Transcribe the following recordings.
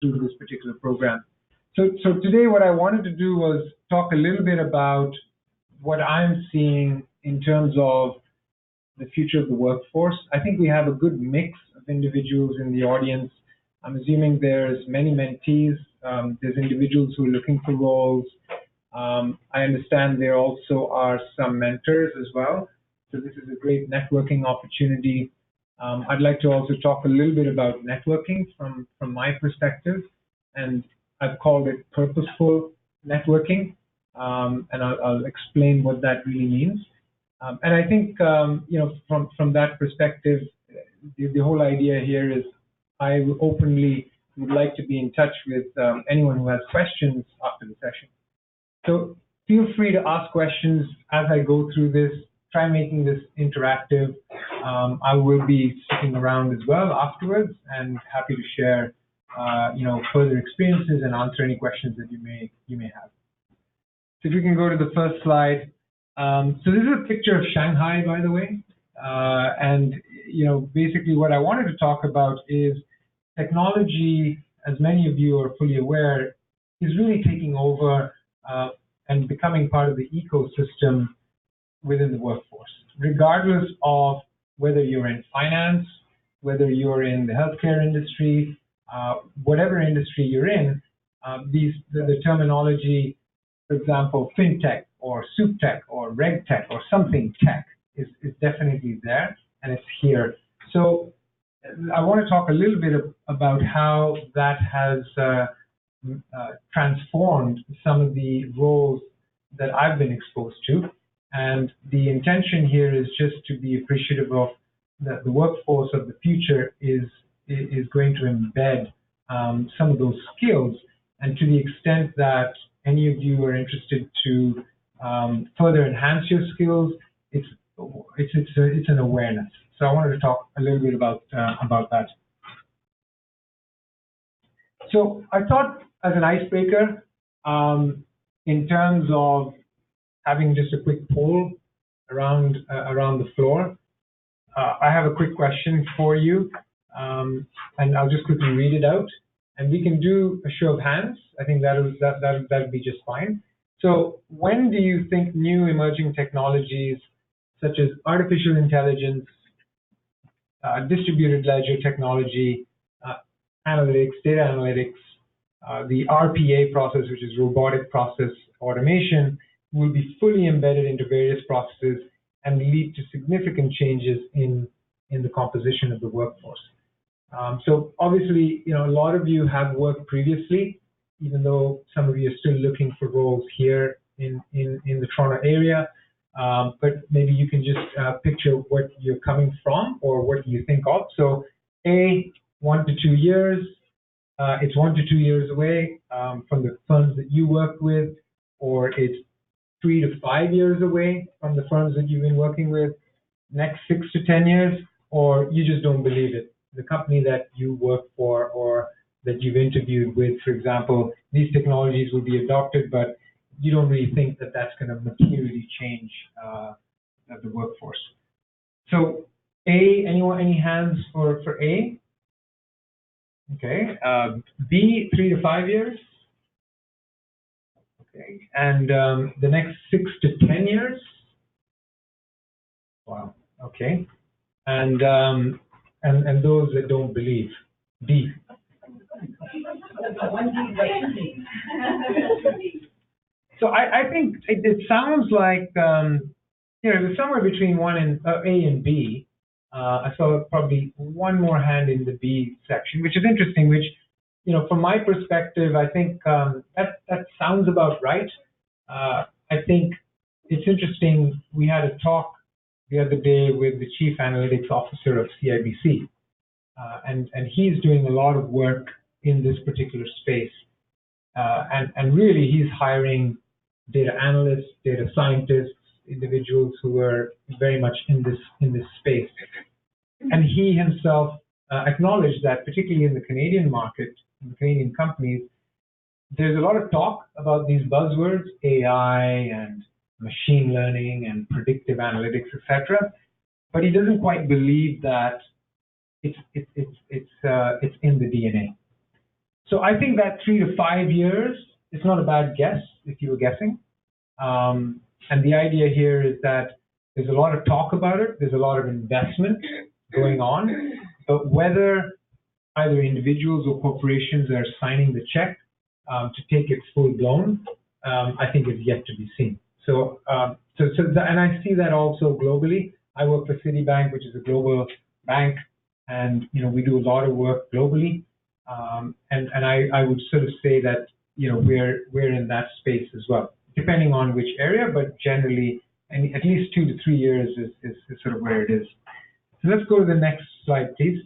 through this particular program. So today what I wanted to do was talk a little bit about what I'm seeing in terms of the future of the workforce. I think we have a good mix of individuals in the audience. I'm assuming there's many mentees. There's individuals who are looking for roles. I understand there also are some mentors as well. So this is a great networking opportunity. I'd like to also talk a little bit about networking from my perspective, and I've called it purposeful networking, and I'll explain what that really means. And I think, from that perspective, the whole idea here is I openly would like to be in touch with anyone who has questions after the session. So feel free to ask questions as I go through this. Try making this interactive. I will be sticking around as well afterwards, and happy to share, further experiences and answer any questions that you may have. So if you can go to the first slide. So this is a picture of Shanghai, by the way, and basically what I wanted to talk about is technology, as many of you are fully aware, is really taking over and becoming part of the ecosystem within the workforce, regardless of whether you're in finance, whether you're in the healthcare industry, whatever industry you're in. The terminology, for example, fintech or soup tech or reg tech or something tech is definitely there, and it's here. So I want to talk a little bit about how that has transformed some of the roles that I've been exposed to. And the intention here is just to be appreciative of the workforce of the future is going to embed some of those skills. And to the extent that any of you are interested to further enhance your skills, it's an awareness. So I wanted to talk a little bit about that. So I thought, as an icebreaker, in terms of having just a quick poll around the floor, I have a quick question for you, and I'll just quickly read it out, and we can do a show of hands. I think that'll be just fine. So, when do you think new emerging technologies such as artificial intelligence, distributed ledger technology, analytics, data analytics, the RPA process, which is robotic process automation, will be fully embedded into various processes and lead to significant changes in the composition of the workforce? So obviously, a lot of you have worked previously, even though some of you are still looking for roles here in the Toronto area. But maybe you can just picture what you're coming from or what you think of. So A, 1 to 2 years. It's 1 to 2 years away from the firms that you work with, or it's 3 to 5 years away from the firms that you've been working with. Next 6 to 10 years, or you just don't believe it. The company that you work for or that you've interviewed with, for example, these technologies will be adopted, but you don't really think that that's going to materially change the workforce. So A, any hands for A? Okay. B, 3 to 5 years. Okay. And the next 6 to 10 years. Wow. Okay. And those that don't believe. D. So I think it sounds like it was somewhere between A and B. I saw probably one more hand in the B section, which is interesting. Which, from my perspective, I think that sounds about right. I think it's interesting. We had a talk the other day with the Chief Analytics Officer of CIBC, and he's doing a lot of work in this particular space. And really, he's hiring data analysts, data scientists, individuals who are very much in this space. And he himself acknowledged that, particularly in the Canadian market, in the Canadian companies, there's a lot of talk about these buzzwords, AI and machine learning and predictive analytics, etc. But he doesn't quite believe that it's in the DNA. So I think that 3 to 5 years is not a bad guess if you were guessing. And the idea here is that there's a lot of talk about it, there's a lot of investment going on, but whether either individuals or corporations are signing the check to take it full blown, I think is yet to be seen. And I see that also globally. I work for Citibank, which is a global bank, and we do a lot of work globally. And I would sort of say that we're in that space as well, depending on which area, but generally, and at least 2 to 3 years is sort of where it is. So let's go to the next slide, please.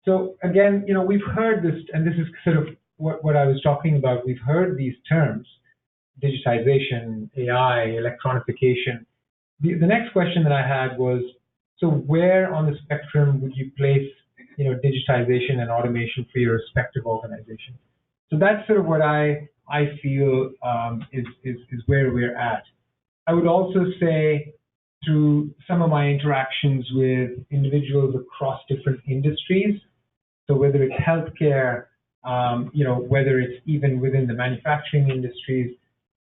So again, we've heard this, and this is sort of what I was talking about. We've heard these terms: digitization, AI, electronification. The next question that I had was, so where on the spectrum would you place digitization and automation for your respective organization? So that's sort of what I feel is where we're at. I would also say, through some of my interactions with individuals across different industries, so whether it's healthcare, whether it's even within the manufacturing industries,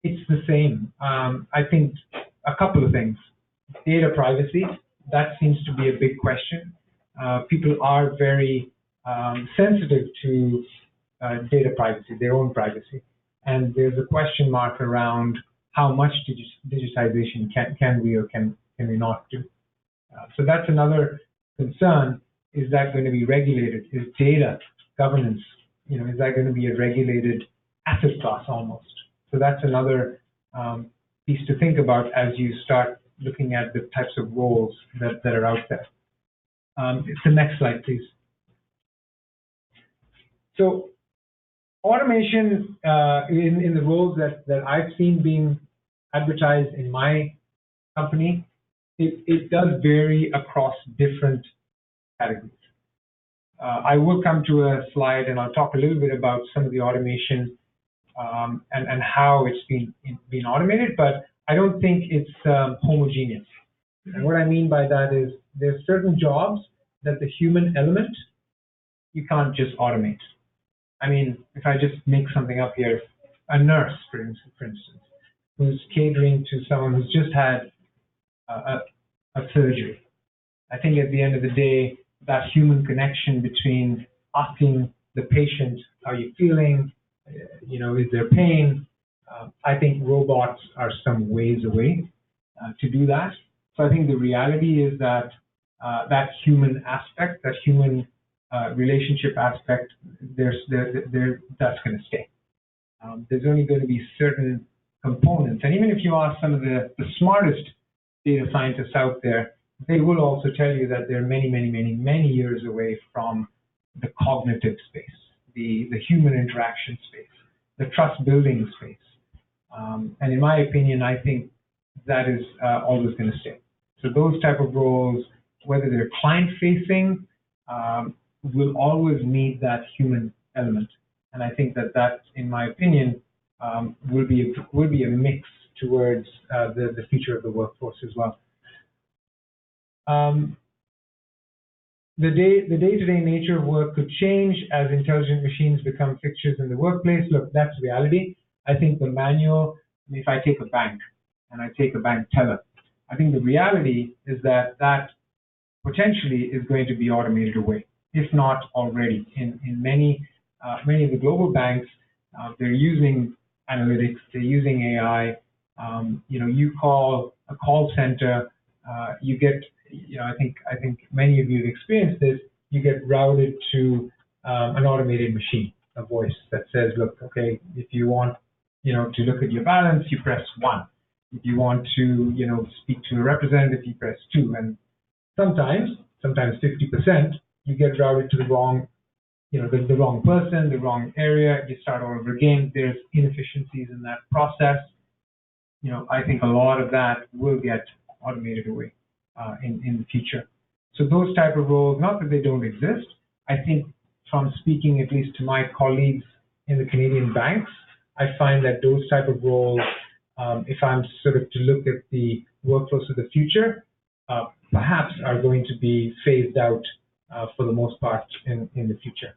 it's the same. I think a couple of things. Data privacy, that seems to be a big question. People are very sensitive to data privacy, their own privacy. And there's a question mark around how much digitization can we or can we not do. So that's another concern. Is that going to be regulated? Is data governance, is that going to be a regulated asset class almost? So that's another piece to think about as you start looking at the types of roles that are out there. The next slide, please. So automation in the roles that I've seen being advertised in my company, it does vary across different categories. I will come to a slide and I'll talk a little bit about some of the automation and how it's been automated, but I don't think it's homogeneous. And what I mean by that is there's certain jobs that the human element, you can't just automate. I mean, if I just make something up here, a nurse, for instance, who's catering to someone who's just had a surgery. I think at the end of the day, that human connection between asking the patient, how are you feeling? Is there pain? I think robots are some ways away to do that. So I think the reality is that that human aspect, that human relationship aspect, that's going to stay. There's only going to be certain components. And even if you ask some of the smartest data scientists out there, they will also tell you that they're many, many, many, many years away from the cognitive space, the human interaction space, the trust building space. And in my opinion, I think that is always going to stay. So those type of roles, whether they're client facing, will always need that human element. And I think that in my opinion, will be a mix towards the future of the workforce as well. The day-to-day nature of work could change as intelligent machines become fixtures in the workplace. Look, that's reality. I think the manual, if I take a bank and I take a bank teller, I think the reality is that potentially is going to be automated away, if not already. In many of the global banks, they're using analytics, they're using AI. You call a call center, you get, I think many of you have experienced this. You get routed to an automated machine, a voice that says, look, okay, if you want, to look at your balance, you press 1. If you want to, speak to a representative, you press 2. And sometimes 50%, you get routed to the wrong, the wrong person, the wrong area. You start all over again. There's inefficiencies in that process. I think a lot of that will get automated away in the future. So those type of roles, not that they don't exist, I think from speaking at least to my colleagues in the Canadian banks, I find that those type of roles, if I'm sort of to look at the workforce of the future, perhaps are going to be phased out for the most part in the future.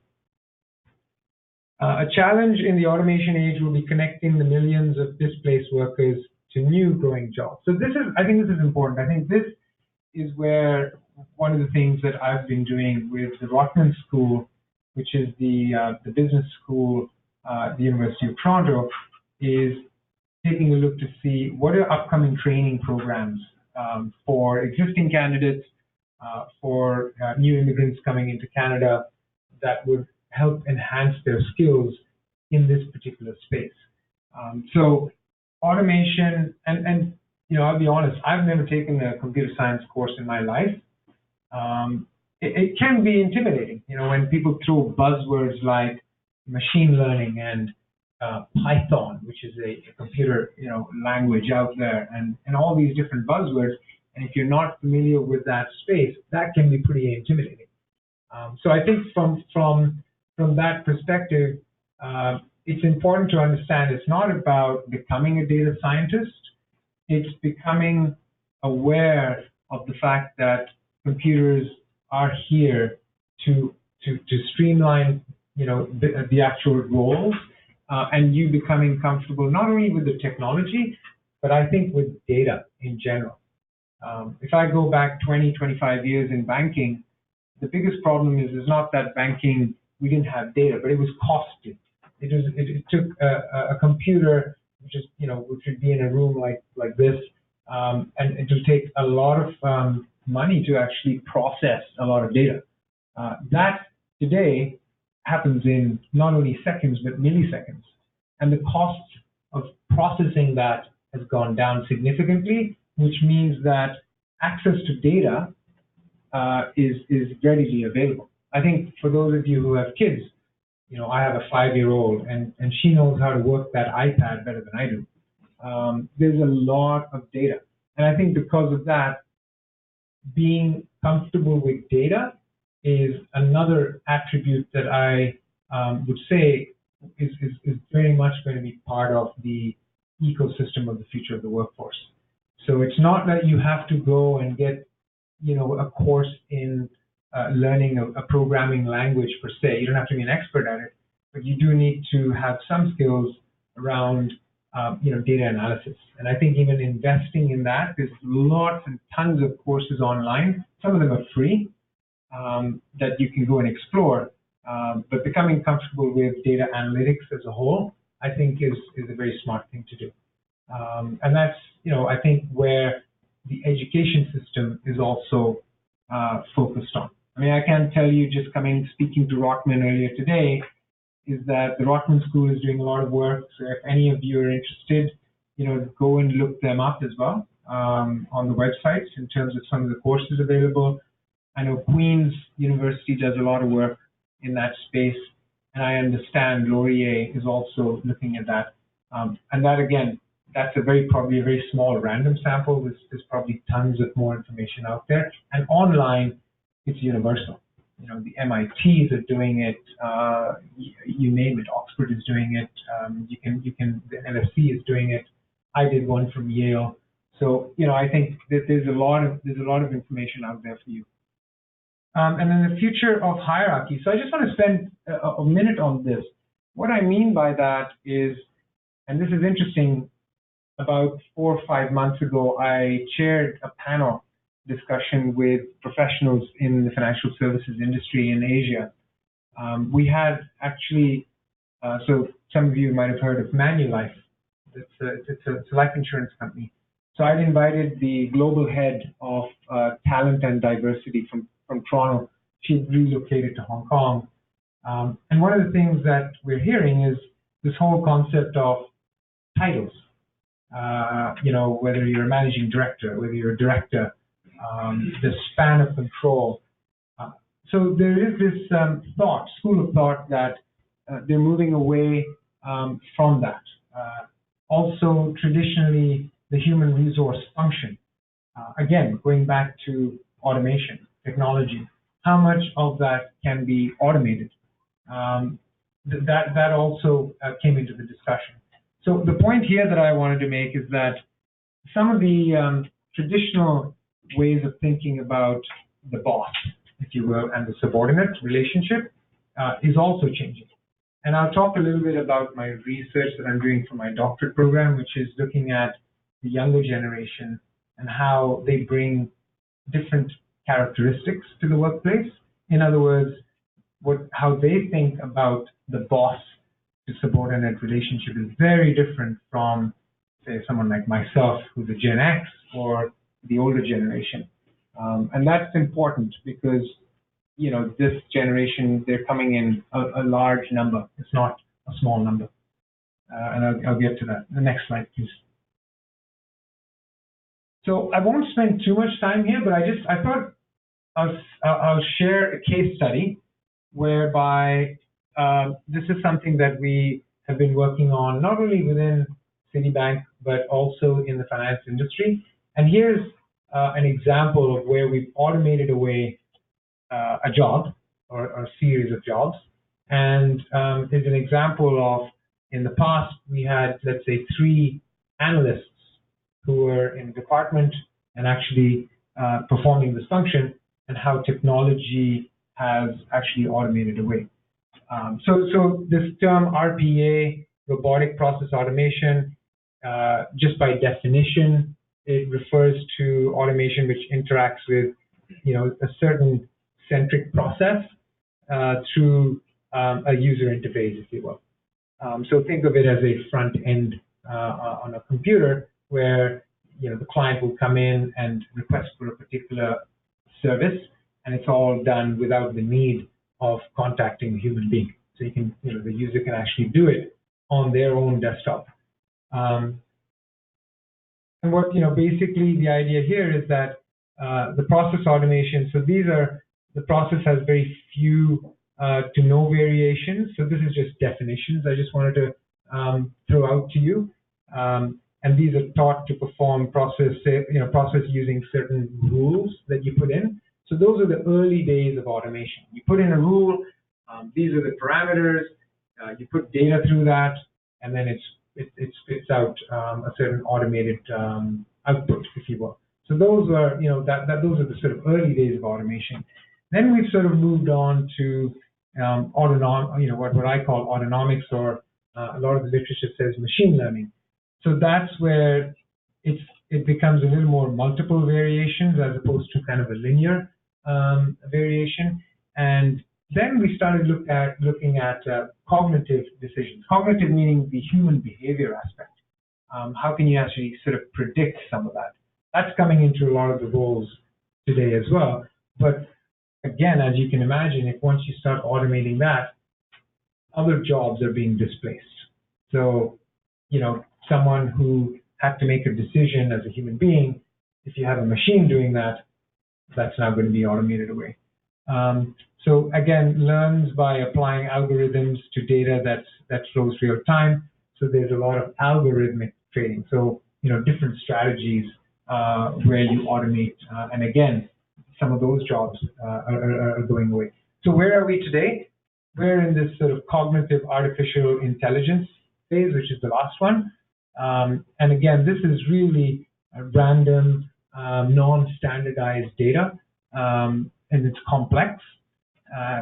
A challenge in the automation age will be connecting the millions of displaced workers to new growing jobs. So I think this is important. I think this is where one of the things that I've been doing with the Rotman School, which is the business school at the University of Toronto, is taking a look to see what are upcoming training programs for existing candidates, for new immigrants coming into Canada that would help enhance their skills in this particular space. So automation, and I'll be honest, I've never taken a computer science course in my life. It can be intimidating, when people throw buzzwords like machine learning and Python, which is a computer, language out there, and all these different buzzwords. And if you're not familiar with that space, that can be pretty intimidating. So I think from that perspective, it's important to understand it's not about becoming a data scientist. It's becoming aware of the fact that computers are here to streamline, the actual roles, and you becoming comfortable not only with the technology, but I think with data in general. If I go back 20, 25 years in banking, the biggest problem is not that banking, we didn't have data, but it was costly. It took a computer, which would be in a room like this, and it will take a lot of money to actually process a lot of data. That today happens in not only seconds, but milliseconds. And the cost of processing that has gone down significantly, which means that access to data is readily available. I think for those of you who have kids, I have a 5-year-old, and she knows how to work that iPad better than I do. There's a lot of data. And I think because of that, being comfortable with data is another attribute that I would say is very much going to be part of the ecosystem of the future of the workforce. So it's not that you have to go and get, a course in learning a programming language per se. You don't have to be an expert at it, but you do need to have some skills around, data analysis. And I think even investing in that, there's lots and tons of courses online. Some of them are free that you can go and explore. But becoming comfortable with data analytics as a whole, I think is a very smart thing to do. And that's, I think where the education system is also focused on. I mean, I can tell you just speaking to Rotman earlier today, is that the Rotman School is doing a lot of work. So if any of you are interested, go and look them up as well on the websites in terms of some of the courses available. I know Queen's University does a lot of work in that space, and I understand Laurier is also looking at that. And that, again, that's probably a very small random sample. There's probably tons of more information out there. And online, it's universal. The MITs are doing it. You name it. Oxford is doing it. The LSE is doing it. I did one from Yale. So I think that there's a lot of information out there for you. And then the future of hierarchy. So I just want to spend a minute on this. What I mean by that is, and this is interesting, about 4 or 5 months ago, I chaired a panel discussion with professionals in the financial services industry in Asia. We had actually, so some of you might have heard of Manulife. It's a life insurance company. So I'd invited the global head of talent and diversity from Toronto. She'd relocated to Hong Kong. And one of the things that we're hearing is this whole concept of titles. Whether you're a managing director, whether you're a director, the span of control. So there is this school of thought that they're moving away from that. Also, traditionally, the human resource function. Again, going back to automation, technology, how much of that can be automated? That also came into the discussion. So the point here that I wanted to make is that some of the traditional ways of thinking about the boss, if you will, and the subordinate relationship is also changing. And I'll talk a little bit about my research that I'm doing for my doctorate program, which is looking at the younger generation and how they bring different characteristics to the workplace. In other words, how they think about the boss to subordinate relationship is very different from, say, someone like myself, who's a Gen X, or the older generation. And that's important because, this generation, they're coming in a large number. It's not a small number. And I'll get to that. The next slide, please. So I won't spend too much time here, but I thought I'll share a case study whereby this is something that we have been working on not only within Citibank, but also in the finance industry. And here's an example of where we've automated away a job or a series of jobs. And there's an example of, in the past, we had, let's say, 3 analysts who were in a department and actually performing this function, and how technology has actually automated away. So this term RPA, robotic process automation, just by definition, it refers to automation which interacts with, a certain centric process through a user interface, if you will. So think of it as a front end on a computer where, the client will come in and request for a particular service, and it's all done without the need of contacting a human being. So you can, the user can actually do it on their own desktop. And what, basically the idea here is that the process automation, so the process has very few to no variations. So this is just definitions I just wanted to throw out to you. And these are taught to perform process using certain rules that you put in. So those are the early days of automation. You put in a rule, these are the parameters, you put data through that, and then it spits out a certain automated output, if you will. So those are, those are the sort of early days of automation. Then we've sort of moved on to what I call autonomics, or a lot of the literature says machine learning. So that's where it becomes a little more multiple variations as opposed to kind of a linear variation. And then we started looking at cognitive decisions. Cognitive meaning the human behavior aspect. How can you actually sort of predict some of that? That's coming into a lot of the roles today as well. But again, as you can imagine, if once you start automating that, other jobs are being displaced. So, someone who had to make a decision as a human being, if you have a machine doing that, that's now going to be automated away. So again, learns by applying algorithms to data that flows real time. So there's a lot of algorithmic trading. So, different strategies where you automate. And again, some of those jobs are going away. So where are we today? We're in this sort of cognitive artificial intelligence phase, which is the last one. And again, this is really a random, non-standardized data, and it's complex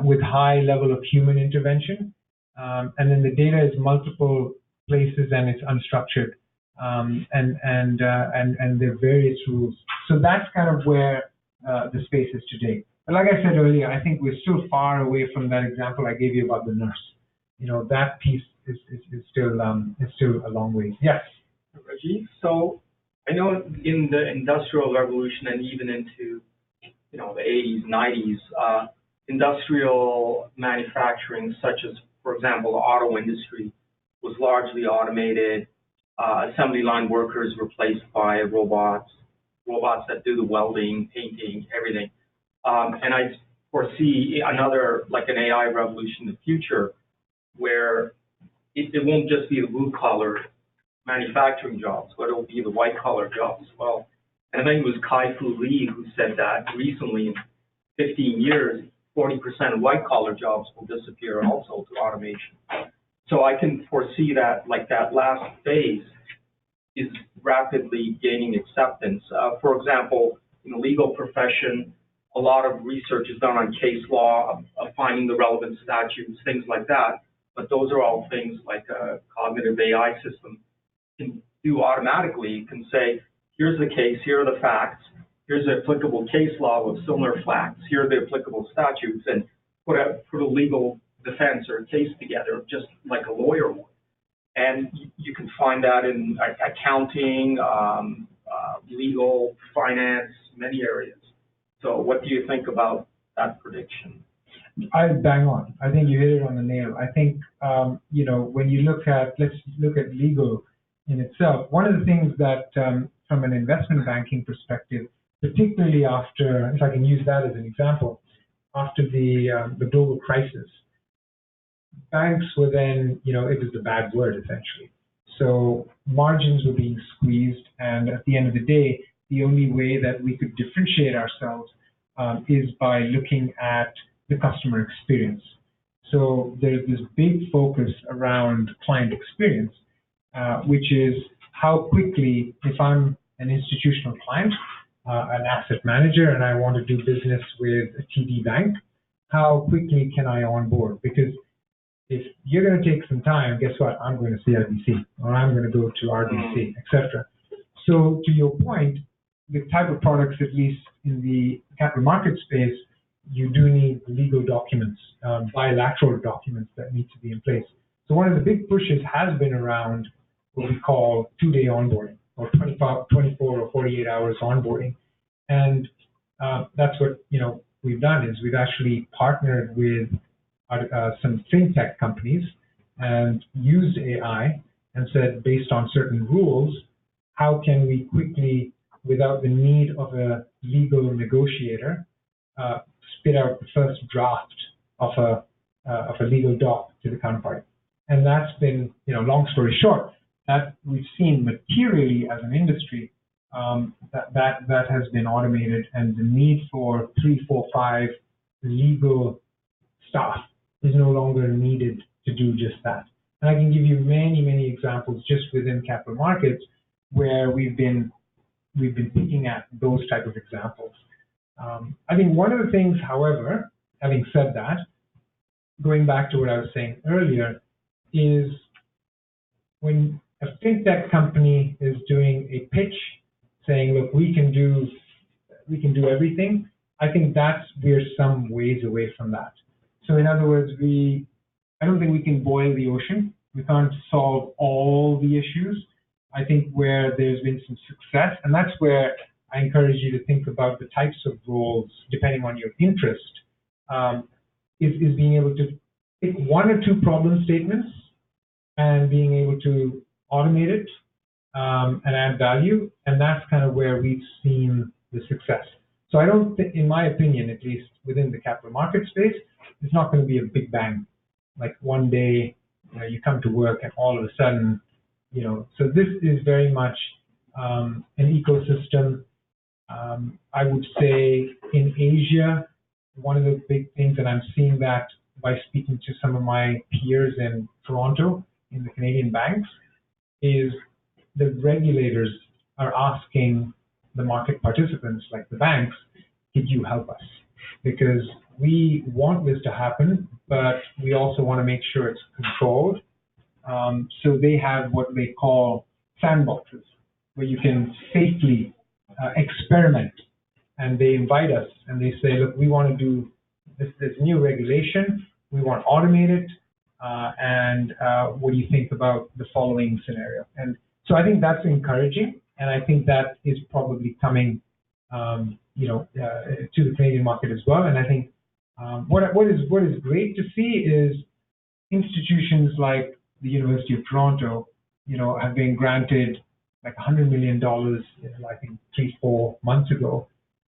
with high level of human intervention. And then the data is multiple places and it's unstructured, and there are various rules. So that's kind of where the space is today. But like I said earlier, I think we're still far away from that example I gave you about the nurse. That piece is still a long way. Yes, Rajeev. So I know in the Industrial Revolution and even into the 80s, 90s, industrial manufacturing, such as, for example, the auto industry, was largely automated. Assembly line workers replaced by robots that do the welding, painting, everything. And I foresee another, like an AI revolution in the future, where it won't just be the blue-collar manufacturing jobs, but it'll be the white-collar jobs as well. And I think it was Kai-Fu Lee who said that recently, in 15 years, 40% of white-collar jobs will disappear also to automation. So I can foresee that, like, that last phase is rapidly gaining acceptance. For example, in the legal profession, a lot of research is done on case law, of finding the relevant statutes, things like that. but those are all things like a cognitive AI system can do automatically. It can say, here's the case, here are the facts, here's the applicable case law with similar facts, here are the applicable statutes, and put a legal defense or a case together, just like a lawyer would. And you can find that in accounting, legal, finance, many areas. So what do you think about that prediction? I bang on. I think you hit it on the nail. I think, when you let's look at legal in itself, one of the things that from an investment banking perspective, particularly after, if I can use that as an example, after the global crisis, banks were then, it was the bad word essentially. So margins were being squeezed, and at the end of the day, the only way that we could differentiate ourselves is by looking at the customer experience. So there's this big focus around client experience, which is how quickly, if I'm an institutional client, an asset manager, and I want to do business with a TD bank, how quickly can I onboard? Because if you're going to take some time, guess what? I'm going to CIBC, or I'm going to go to RBC, etc. So to your point, the type of products, at least in the capital market space, you do need legal documents, bilateral documents that need to be in place. So one of the big pushes has been around what we call two-day onboarding, or 24 or 48 hours onboarding. And that's what we've done, is we've actually partnered with some fintech companies and used AI and said, based on certain rules, how can we quickly, without the need of a legal negotiator, spit out the first draft of a legal doc to the counterparty. And that's been, long story short, that we've seen materially as an industry that has been automated, and the need for 3, 4, 5 legal staff is no longer needed to do just that. And I can give you many, many examples just within capital markets where we've been picking at those type of examples. I think one of the things, however, having said that, going back to what I was saying earlier, is when a fintech company is doing a pitch saying, look, we can do everything, I think we're some ways away from that. So in other words, I don't think we can boil the ocean. We can't solve all the issues. I think where there's been some success, and that's where I encourage you to think about the types of roles, depending on your interest, is being able to pick 1 or 2 problem statements and being able to automate it and add value. And that's kind of where we've seen the success. So I don't think, in my opinion, at least within the capital market space, it's not going to be a big bang. Like one day, you come to work and all of a sudden, so this is very much an ecosystem. I would say in Asia, one of the big things, and I'm seeing that by speaking to some of my peers in Toronto, in the Canadian banks, is the regulators are asking the market participants, like the banks, could you help us? Because we want this to happen, but we also want to make sure it's controlled. So they have what they call sandboxes, where you can safely experiment. And they invite us and they say, look, we want to do this new regulation. We want to automate it. And what do you think about the following scenario? And so I think that's encouraging. And I think that is probably coming, to the Canadian market as well. And I think what is great to see is institutions like the University of Toronto, have been granted like $100 million, I think 3-4 months ago.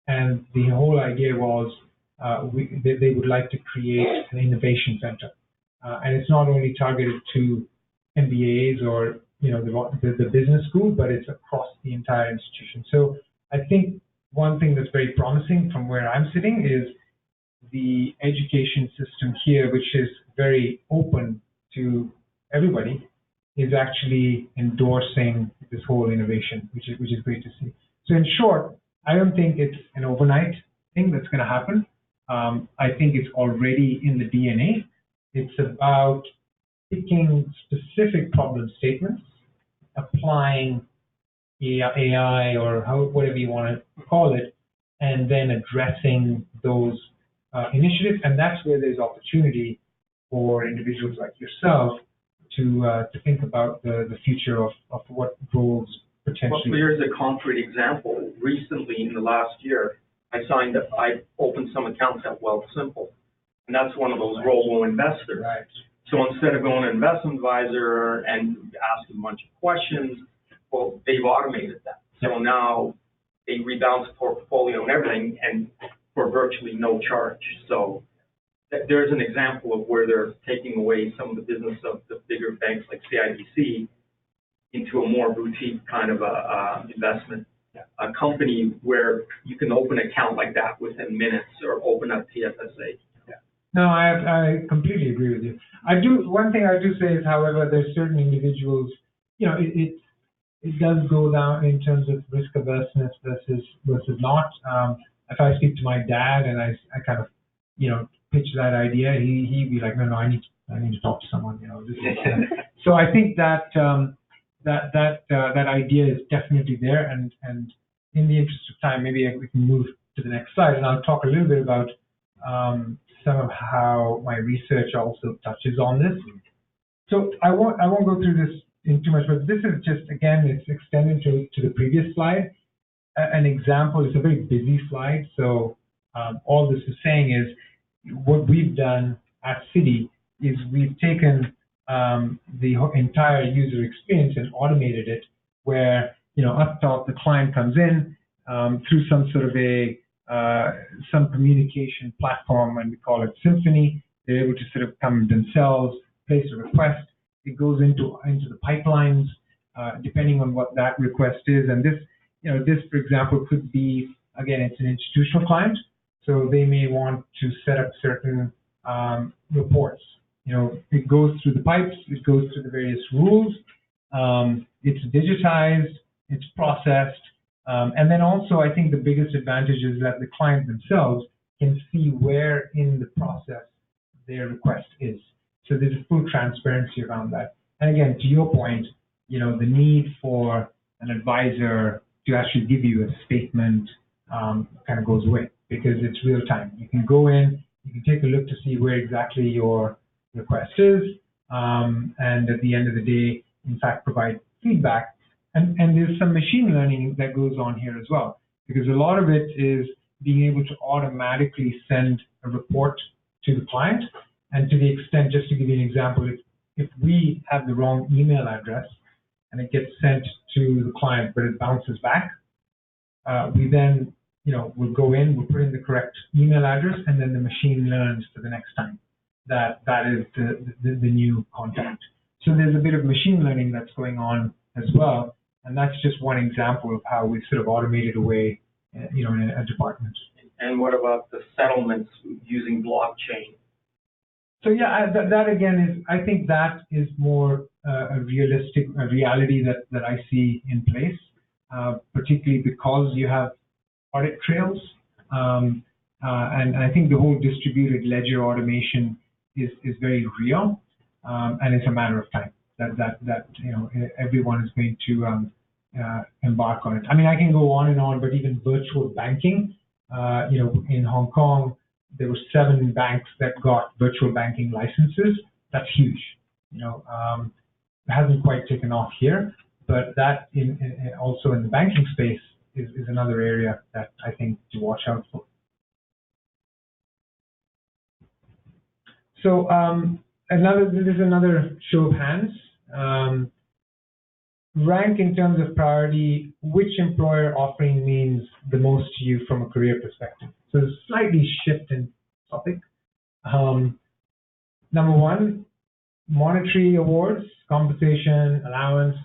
And the whole idea was they would like to create an innovation center. And it's not only targeted to MBAs or the business school, but it's across the entire institution. So I think one thing that's very promising from where I'm sitting is the education system here, which is very open to everybody, is actually endorsing this whole innovation, which is great to see. So in short, I don't think it's an overnight thing that's going to happen. I think it's already in the DNA. It's about picking specific problem statements, applying AI or whatever you want to call it, and then addressing those initiatives. And that's where there's opportunity for individuals like yourself to think about the future of what roles potentially. Well, here's a concrete example. Recently, in the last year, I opened some accounts at Wealthsimple, and that's one of those robo investors. Right. So instead of going to an investment advisor and asking a bunch of questions, well, they've automated that. So now they rebalance the portfolio and everything, and for virtually no charge. So there's an example of where they're taking away some of the business of the bigger banks like CIBC into a more boutique kind of investment a company where you can open an account like that within minutes or open up TFSA. No, I completely agree with you. One thing I do say is, however, there's certain individuals, it does go down in terms of risk averseness versus not. If I speak to my dad and I kind of, pitch that idea, he'd be like, no, I need to talk to someone, So I think that idea is definitely there, and in the interest of time, maybe we can move to the next slide, and I'll talk a little bit about some of how my research also touches on this. So I won't go through this in too much, but this is just, again, it's extended to the previous slide. An example, it's a very busy slide, so all this is saying is what we've done at Citi is we've taken the entire user experience and automated it where, up top, the client comes in through some sort of some communication platform, and we call it Symphony. They're able to sort of come themselves, place a request. It goes into the pipelines, depending on what that request is. And this, for example, could be, again, it's an institutional client, so they may want to set up certain reports. It goes through the pipes, it goes through the various rules. It's digitized, it's processed. And then also, I think the biggest advantage is that the client themselves can see where in the process their request is. So there's a full transparency around that. And again, to your point, the need for an advisor to actually give you a statement kind of goes away because it's real time. You can go in, you can take a look to see where exactly your request is, and at the end of the day, in fact, provide feedback. And there's some machine learning that goes on here as well, because a lot of it is being able to automatically send a report to the client. And to the extent, just to give you an example, if we have the wrong email address and it gets sent to the client, but it bounces back, we then, we'll go in, we'll put in the correct email address, and then the machine learns for the next time that is the new contact. So there's a bit of machine learning that's going on as well. And that's just one example of how we've sort of automated away, in a department. And what about the settlements using blockchain? So yeah, that again I think that is more a reality that I see in place, particularly because you have audit trails, and I think the whole distributed ledger automation is very real, and it's a matter of time that everyone is going to embark on it. I mean, I can go on and on, but even virtual banking, in Hong Kong, there were 7 banks that got virtual banking licenses. That's huge. It hasn't quite taken off here, but that also in the banking space is another area that I think to watch out for. So this is another show of hands. Rank in terms of priority, which employer offering means the most to you from a career perspective. So it's slightly shift in topic. Number 1, monetary awards, compensation, allowance,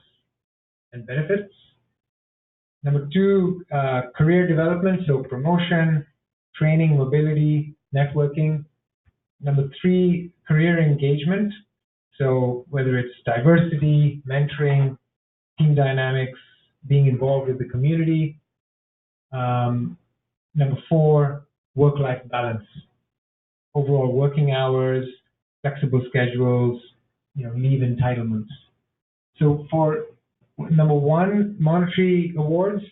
and benefits. Number 2, career development, so promotion, training, mobility, networking. Number 3, career engagement, so whether it's diversity, mentoring, team dynamics, being involved with the community. Number 4, work-life balance, overall working hours, flexible schedules, leave entitlements. So for number one, monetary awards.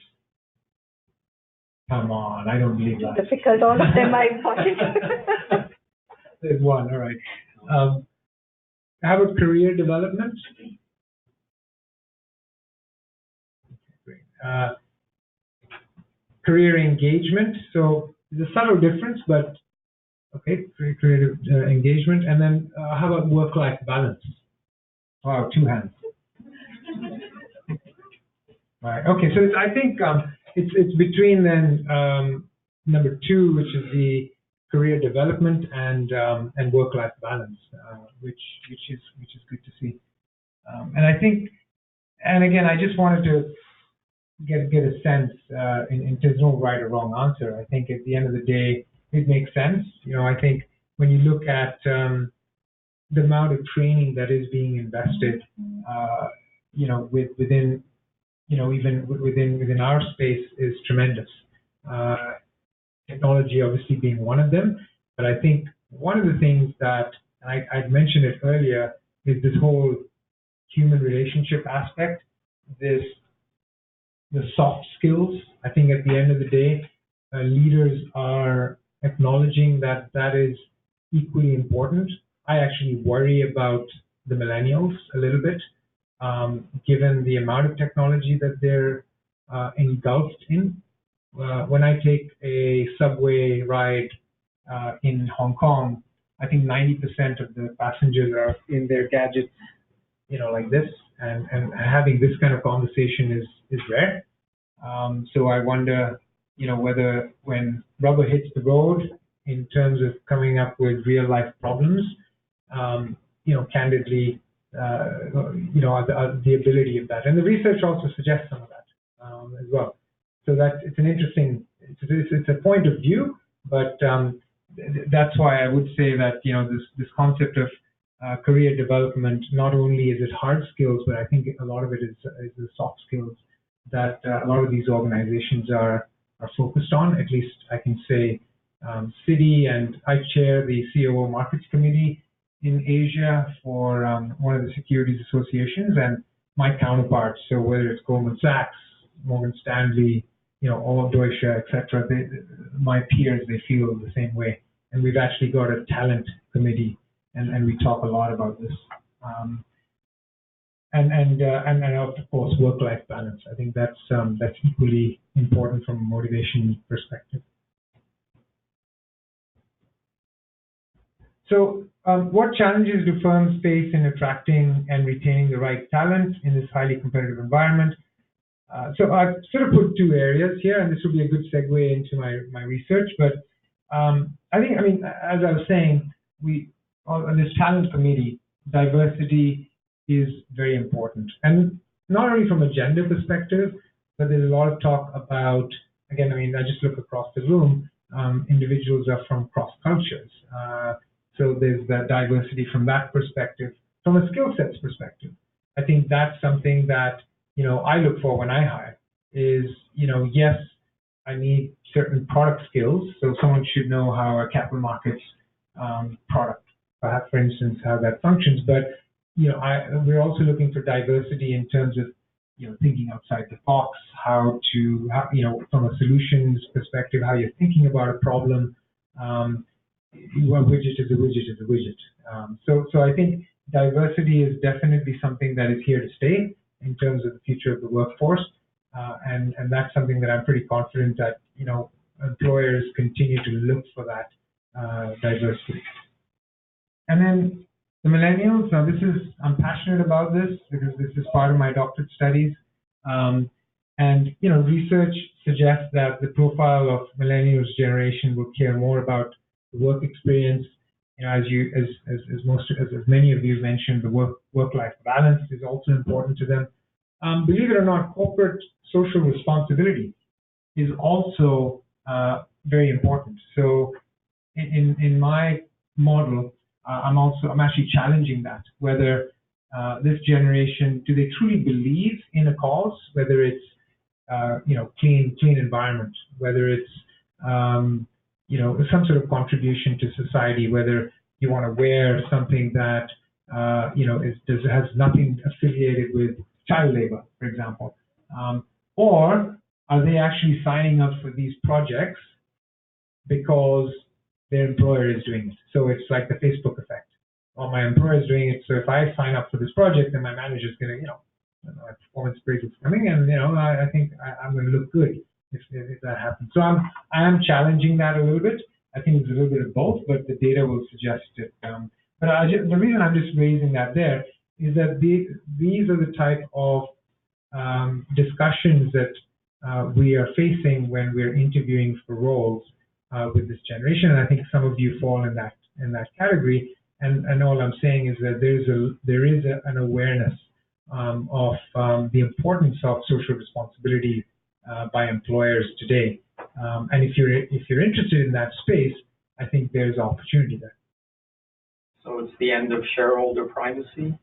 Come on, I don't believe that. Difficult, all of them are important. There's one, all right. How about career development? Great. Career engagement. So there's a subtle difference, but okay, career engagement. And then how about work-life balance? Wow, two hands. Right. Okay, so I think it's between then number two, which is the career development, and work-life balance, which is good to see. And I think, and again, I just wanted to get a sense. There's no right or wrong answer. I think at the end of the day, it makes sense. I think when you look at the amount of training that is being invested, within even within our space is tremendous. Technology obviously being one of them, but I think one of the things that I'd mentioned it earlier is this whole human relationship aspect, the soft skills. I think at the end of the day, leaders are acknowledging that is equally important. I actually worry about the millennials a little bit, given the amount of technology that they're engulfed in. When I take a subway ride in Hong Kong, I think 90% of the passengers are in their gadgets, like this, and having this kind of conversation is rare. So I wonder, whether when rubber hits the road in terms of coming up with real life problems, candidly, the ability of that, and the research also suggests some of that as well. So that it's an interesting, it's a point of view, but that's why I would say that this concept of career development, not only is it hard skills, but I think a lot of it is the soft skills that a lot of these organizations are focused on. At least I can say Citi, and I chair the COO Markets Committee in Asia for one of the securities associations, and my counterparts, so whether it's Goldman Sachs, Morgan Stanley, all of Deutsche, etc., my peers, they feel the same way. And we've actually got a talent committee, and we talk a lot about this. And of course, work-life balance. I think that's equally important from a motivation perspective. So what challenges do firms face in attracting and retaining the right talent in this highly competitive environment? So I've sort of put two areas here, and this will be a good segue into my research. But I think, as I was saying, on this talent committee, diversity is very important. And not only from a gender perspective, but there's a lot of talk about, again, I just look across the room, individuals are from cross cultures. So there's that diversity from that perspective. From a skill sets perspective, I think that's something that I look for when I hire is, yes, I need certain product skills. So someone should know how a capital markets product, perhaps, for instance, how that functions. But we're also looking for diversity in terms of thinking outside the box, how from a solutions perspective, how you're thinking about a problem. One widget is a widget is a widget. So I think diversity is definitely something that is here to stay in terms of the future of the workforce, and that's something that I'm pretty confident that employers continue to look for that diversity. And then the millennials. Now I'm passionate about this because this is part of my doctorate studies, and research suggests that the profile of millennials generation will care more about the work experience. As many of you mentioned, the work-life balance is also important to them. Believe it or not, corporate social responsibility is also very important. So in my model, I'm actually challenging that, whether this generation, do they truly believe in a cause, whether it's clean environment, whether it's some sort of contribution to society, whether you want to wear something that has nothing affiliated with child labor, for example, or are they actually signing up for these projects because their employer is doing it? So it's like the Facebook effect. Well, my employer is doing it, so if I sign up for this project, then my manager is going to, my performance appraisal is coming, and I think I'm going to look good if that happens. So I am challenging that a little bit. I think it's a little bit of both, but the data will suggest it. But the reason I'm just raising that there is that these are the type of discussions that we are facing when we're interviewing for roles with this generation, and I think some of you fall in that category. And all I'm saying is that there is an awareness of the importance of social responsibility by employers today. And if you're interested in that space, I think there's opportunity there. So it's the end of shareholder primacy?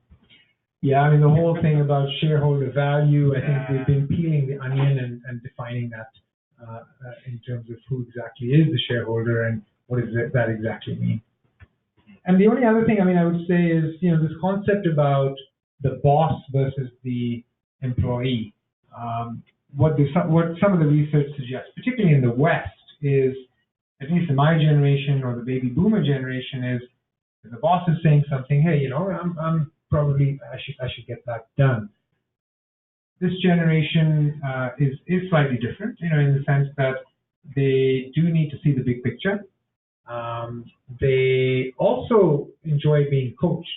Yeah, I mean, the whole thing about shareholder value, I think we've been peeling the onion and defining that in terms of who exactly is the shareholder and what does that exactly mean. And the only other thing, I would say is, this concept about the boss versus the employee. What some of the research suggests, particularly in the West, is, at least in my generation or the baby boomer generation, is if the boss is saying something, hey, I'm probably I should get that done. This generation is slightly different, in the sense that they do need to see the big picture. They also enjoy being coached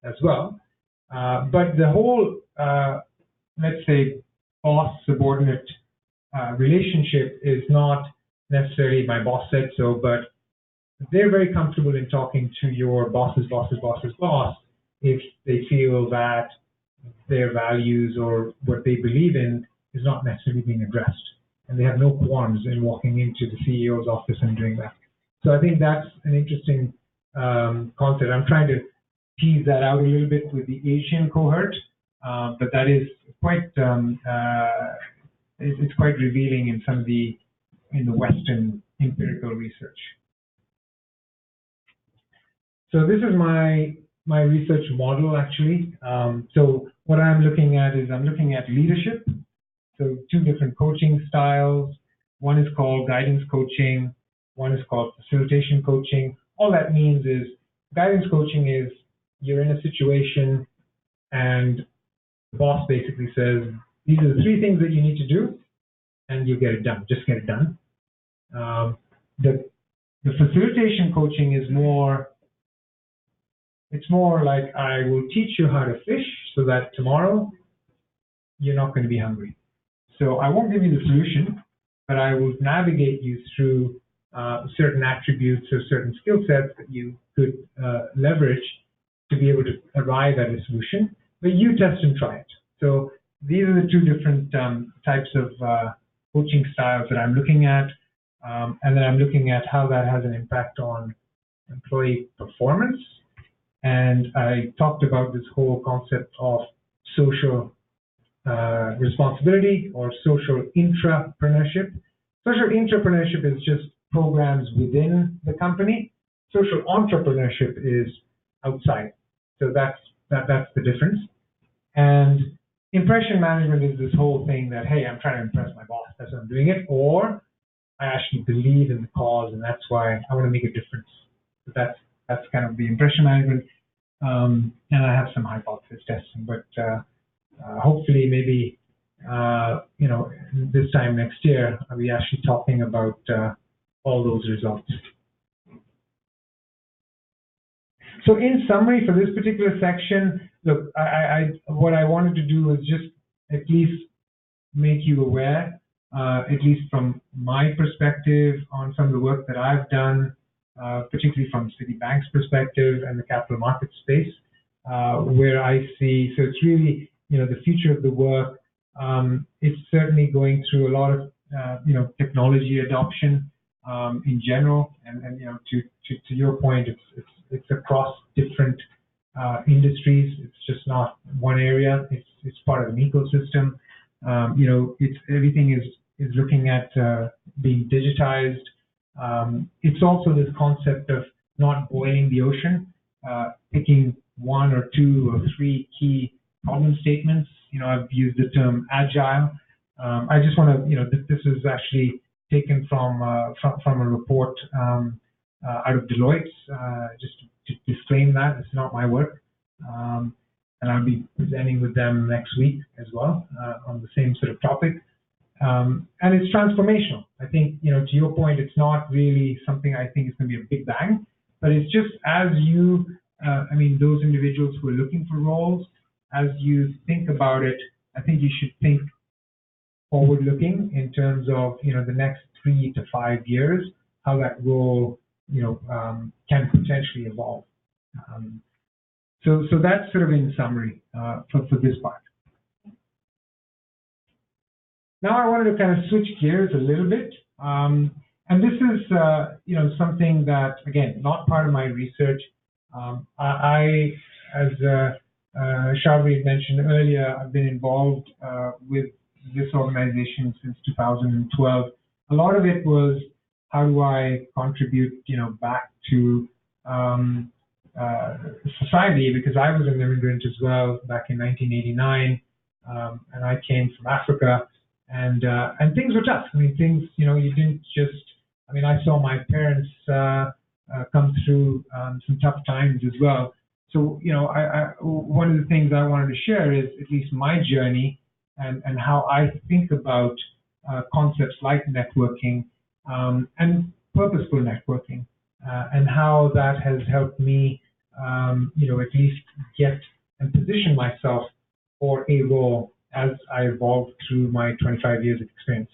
as well. But the whole, let's say, boss-subordinate relationship is not necessarily my boss said so, but they're very comfortable in talking to your boss's boss's boss's boss if they feel that their values or what they believe in is not necessarily being addressed. And they have no qualms in walking into the CEO's office and doing that. So I think that's an interesting concept. I'm trying to tease that out a little bit with the Asian cohort, but that is quite it's quite revealing in some of the Western empirical research. So this is my research model actually. So what I'm looking at is I'm looking at leadership. So two different coaching styles. One is called guidance coaching. One is called facilitation coaching. All that means is guidance coaching is you're in a situation and the boss basically says, these are the 3 things that you need to do, and you get it done. Just get it done. The facilitation coaching is more, it's more like I will teach you how to fish so that tomorrow you're not going to be hungry. So I won't give you the solution, but I will navigate you through certain attributes or certain skill sets that you could leverage to be able to arrive at a solution, but you test and try it. So these are the 2 different types of coaching styles that I'm looking at, and then I'm looking at how that has an impact on employee performance. And I talked about this whole concept of social responsibility or social intrapreneurship. Social intrapreneurship is just programs within the company. Social entrepreneurship is outside. So that's the difference. And impression management is this whole thing that, hey, I'm trying to impress my boss, that's why I'm doing it, or I actually believe in the cause and that's why I want to make a difference. So that's kind of the impression management. And I have some hypothesis testing, but hopefully maybe this time next year I'll be actually talking about all those results. So in summary, for this particular section, look, what I wanted to do is just at least make you aware, at least from my perspective, on some of the work that I've done, particularly from Citibank's perspective and the capital market space, where I see, so it's really, the future of the work. It's certainly going through a lot of, technology adoption in general, and to your point, it's across different industries. It's just not one area. It's part of an ecosystem. Everything is looking at being digitized. It's also this concept of not boiling the ocean, picking one or two or three key problem statements. I've used the term agile. I just want to, this is actually taken from a report out of Deloitte. Just to disclaim that it's not my work, and I'll be presenting with them next week as well on the same sort of topic. And it's transformational. I think, to your point, it's not really something I think is going to be a big bang, but it's just as you, those individuals who are looking for roles, as you think about it, I think you should think forward-looking in terms of, the next 3 to 5 years, how that role, can potentially evolve. So that's sort of in summary for this part. Now I wanted to kind of switch gears a little bit, and this is something that, again, not part of my research. I, as Shawri mentioned earlier, I've been involved with this organization since 2012. A lot of it was how do I contribute, back to society, because I was an immigrant as well back in 1989, and I came from Africa. And things were tough. Things, you didn't just, I saw my parents come through some tough times as well. So, one of the things I wanted to share is at least my journey and how I think about concepts like networking and purposeful networking, and how that has helped me, at least get and position myself for a role as I evolved through my 25 years of experience.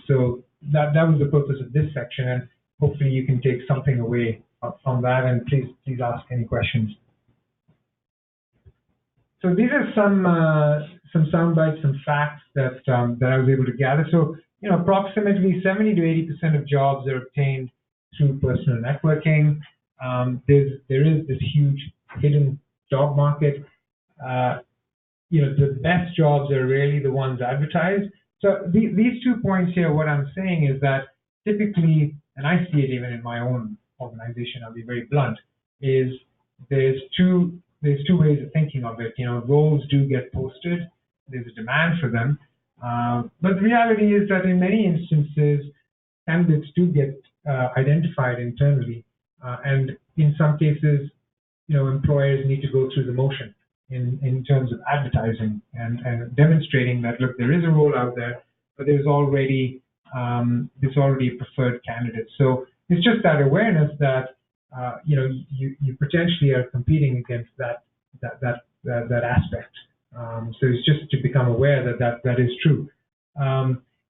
So that was the purpose of this section, and hopefully you can take something away from that, and please ask any questions. So these are some sound bites, some facts that I was able to gather. So approximately 70 to 80% of jobs are obtained through personal networking. There is this huge hidden job market. The best jobs are really the ones advertised. So these 2 points here, what I'm saying is that typically, and I see it even in my own organization, I'll be very blunt, is there's two ways of thinking of it. Roles do get posted, there's a demand for them, but the reality is that in many instances, candidates do get identified internally, and in some cases, employers need to go through the motion in terms of advertising and demonstrating that, look, there is a role out there, but there's already a preferred candidate. So it's just that awareness that you potentially are competing against that aspect. So it's just to become aware that is true.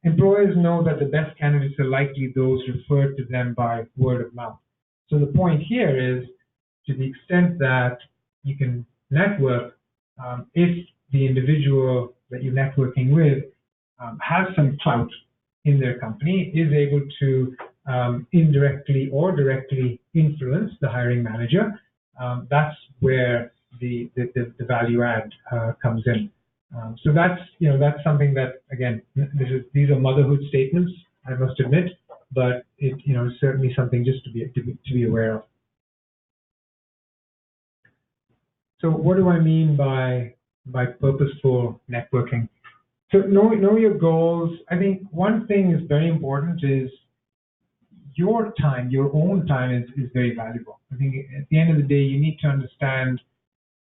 Employers know that the best candidates are likely those referred to them by word of mouth. So the point here is, to the extent that you can network, if the individual that you're networking with has some clout in their company, is able to indirectly or directly influence the hiring manager, that's where the value add comes in. So that's something that, again, these are motherhood statements, I must admit, but it is certainly something just to be aware of. So what do I mean by purposeful networking? So know your goals. I think one thing is very important is your time, your own time is very valuable. I think at the end of the day, you need to understand,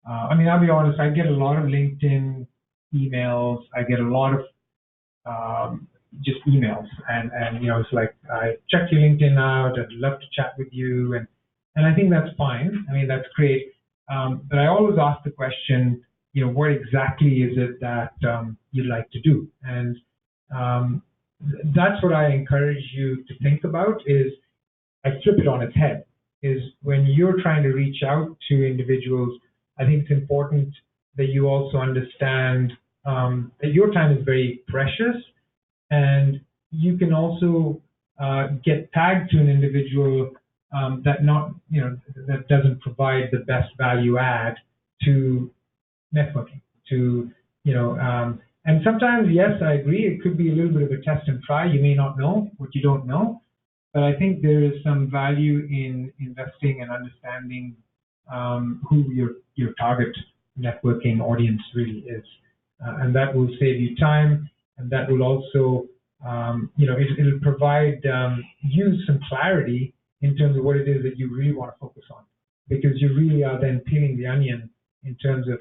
I'll be honest, I get a lot of LinkedIn emails. I get a lot of just emails, and it's like, I check your LinkedIn out, I'd love to chat with you, and I think that's fine. That's great. But I always ask the question, what exactly is it that you'd like to do? And that's what I encourage you to think about. Is I flip it on its head. Is when you're trying to reach out to individuals, I think it's important that you also understand that your time is very precious, and you can also get tagged to an individual that doesn't provide the best value add to networking. And sometimes, yes, I agree, it could be a little bit of a test and try. You may not know what you don't know, but I think there is some value in investing and understanding who your target networking audience really is. And that will save you time, and that will also, it'll provide you some clarity in terms of what it is that you really want to focus on, because you really are then peeling the onion in terms of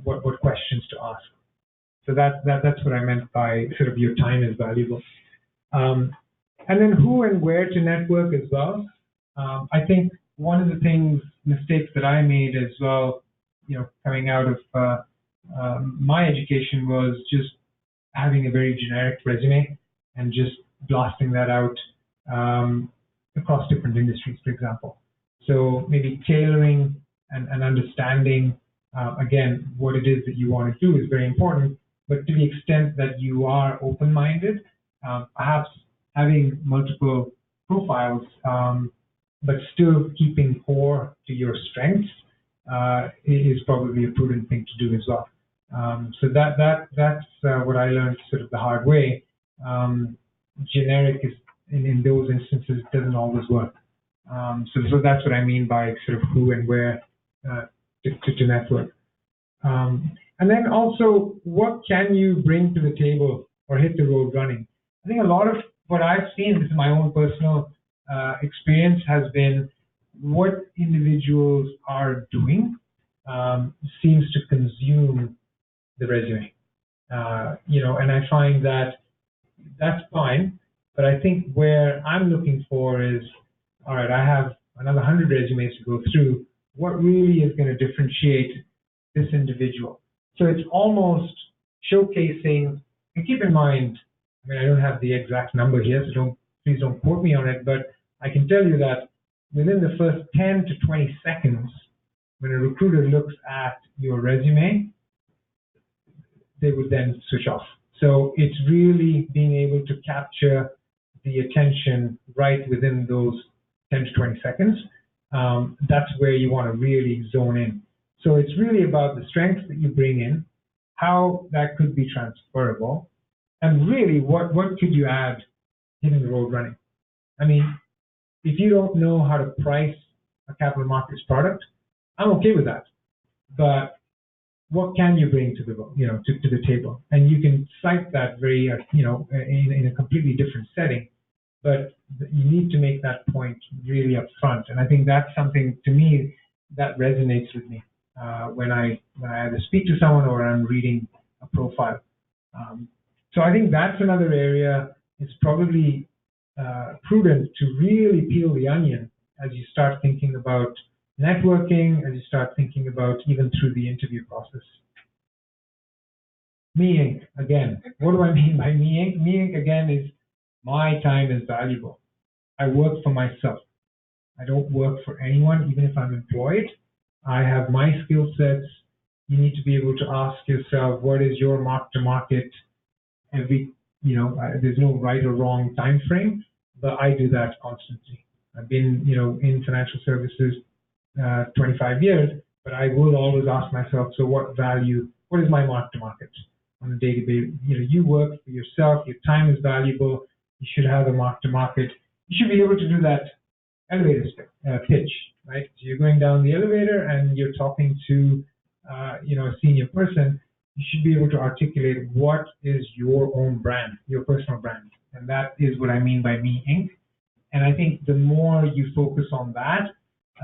what questions to ask. So that's what I meant by sort of your time is valuable. And then who and where to network as well. I think one of the mistakes that I made as well, coming out of my education, was just having a very generic resume and just blasting that out across different industries, for example. So maybe tailoring and understanding, again, what it is that you want to do is very important, but to the extent that you are open-minded, perhaps having multiple profiles, but still keeping core to your strengths is probably a prudent thing to do as well. So that's what I learned sort of the hard way. Generic is in those instances doesn't always work. So that's what I mean by sort of who and where to network. And then also, what can you bring to the table or hit the road running? I think a lot of what I've seen, this is my own personal experience, has been what individuals are doing seems to consume the resume. And I find that that's fine, but I think where I'm looking for is, all right, I have another 100 resumes to go through. What really is going to differentiate this individual? So it's almost showcasing, and keep in mind, I mean, I don't have the exact number here, so please don't quote me on it, but I can tell you that within the first 10 to 20 seconds, when a recruiter looks at your resume, they would then switch off. So it's really being able to capture the attention right within those 10 to 20 seconds. That's where you want to really zone in. So it's really about the strengths that you bring in, how that could be transferable, and really what could you add hitting the road running. I mean, if you don't know how to price a capital markets product, I'm okay with that. But what can you bring to the to the table? And you can cite that very in a completely different setting, but you need to make that point really up front. And I think that's something, to me, that resonates with me when I either speak to someone or I'm reading a profile. So I think that's another area. It's probably prudent to really peel the onion as you start thinking about networking, as you start thinking about even through the interview process. Me Inc. Again, what do I mean by Me Inc.? Me Inc. again is my time is valuable. I work for myself. I don't work for anyone, even if I'm employed. I have my skill sets. You need to be able to ask yourself, what is your mark to market? There's no right or wrong time frame, but I do that constantly. I've been, in financial services 25 years, but I will always ask myself, so what is my mark to market on a day-to-day basis? You work for yourself, your time is valuable, you should have a mark to market. You should be able to do that elevator pitch, right? So you're going down the elevator and you're talking to a senior person. You should be able to articulate what is your own brand, your personal brand. And that is what I mean by Me Inc. And I think the more you focus on that,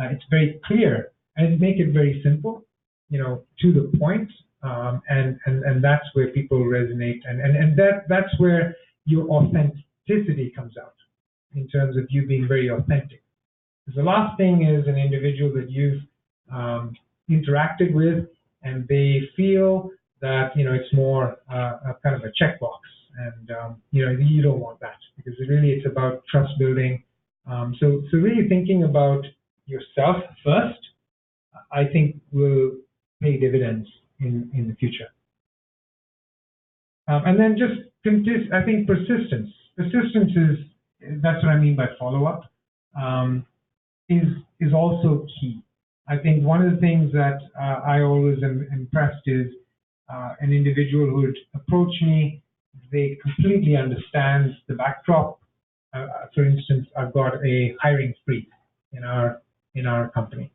it's very clear, and make it very simple, to the point, and that's where people resonate, and that's where your authenticity comes out in terms of you being very authentic. Because the last thing is an individual that you've interacted with, and they feel that it's more a kind of a checkbox, and you don't want that, because really it's about trust building. So really thinking about yourself first, I think will pay dividends in the future. And then just I think persistence. Persistence that's what I mean by follow-up, is also key. I think one of the things that I always am impressed is an individual who would approach me, they completely understand the backdrop. For instance, I've got a hiring freeze in our company.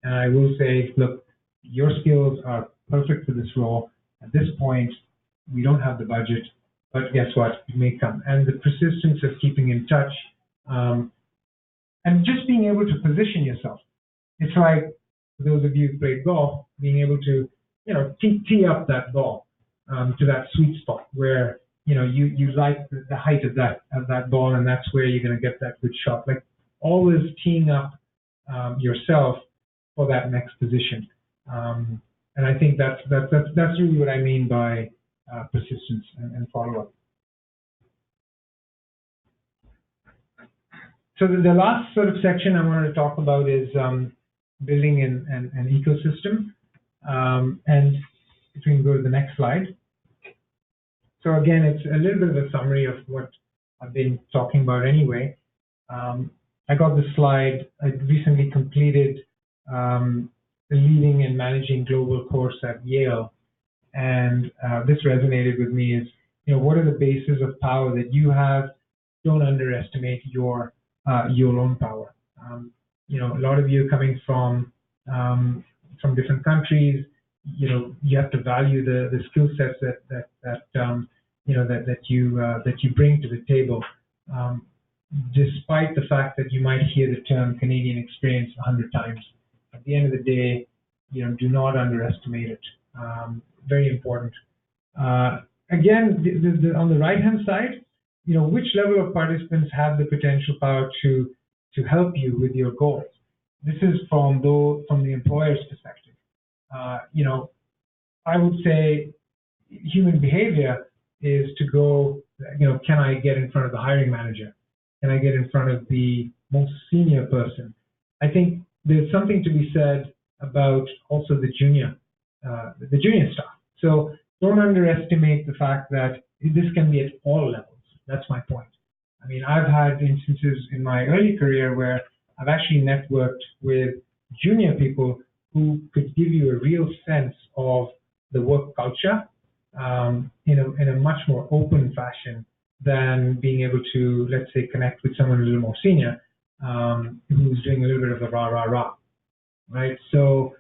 And I will say, look, your skills are perfect for this role. At this point, we don't have the budget, but guess what? It may come. And the persistence of keeping in touch and just being able to position yourself. It's like, for those of you who played golf, being able to, tee up that ball to that sweet spot where, you like the height of that ball, and that's where you're going to get that good shot. Like always teeing up yourself for that next position. And I think that's really what I mean by persistence and follow-up. So the last sort of section I wanted to talk about is building an ecosystem. And if we can go to the next slide. So again, it's a little bit of a summary of what I've been talking about anyway. I got this slide. I recently completed the Leading and Managing Global course at Yale. And this resonated with me is, what are the bases of power that you have? Don't underestimate your own power. A lot of you are coming from different countries. You have to value the skill sets that you bring to the table, despite the fact that you might hear the term Canadian experience 100 times. At the end of the day, do not underestimate it. Very important. Again, on the right-hand side, which level of participants have the potential power to help you with your goals? This is from the employer's perspective. I would say human behavior is to go, can I get in front of the hiring manager? Can I get in front of the most senior person? I think there's something to be said about also the junior staff. So don't underestimate the fact that this can be at all levels. That's my point. I mean, I've had instances in my early career where I've actually networked with junior people who could give you a real sense of the work culture in a much more open fashion than being able to, let's say, connect with someone a little more senior who's doing a little bit of the rah, right? So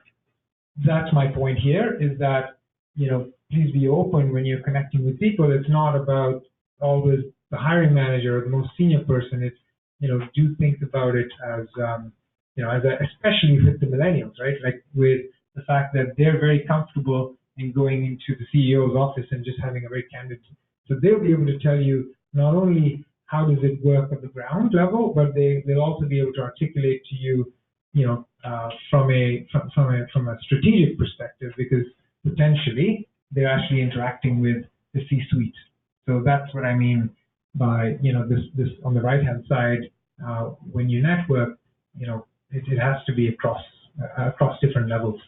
that's my point here, is that, please be open when you're connecting with people. It's not about always the hiring manager or the most senior person. It's, do think about it as, especially with the millennials, right? Like with the fact that they're very comfortable in going into the CEO's office and just having a very candid. So they'll be able to tell you not only how does it work at the ground level, but they'll also be able to articulate to you, from a strategic perspective, because potentially they're actually interacting with the C-suite. So that's what I mean by, this on the right-hand side, when you network, it has to be across different levels.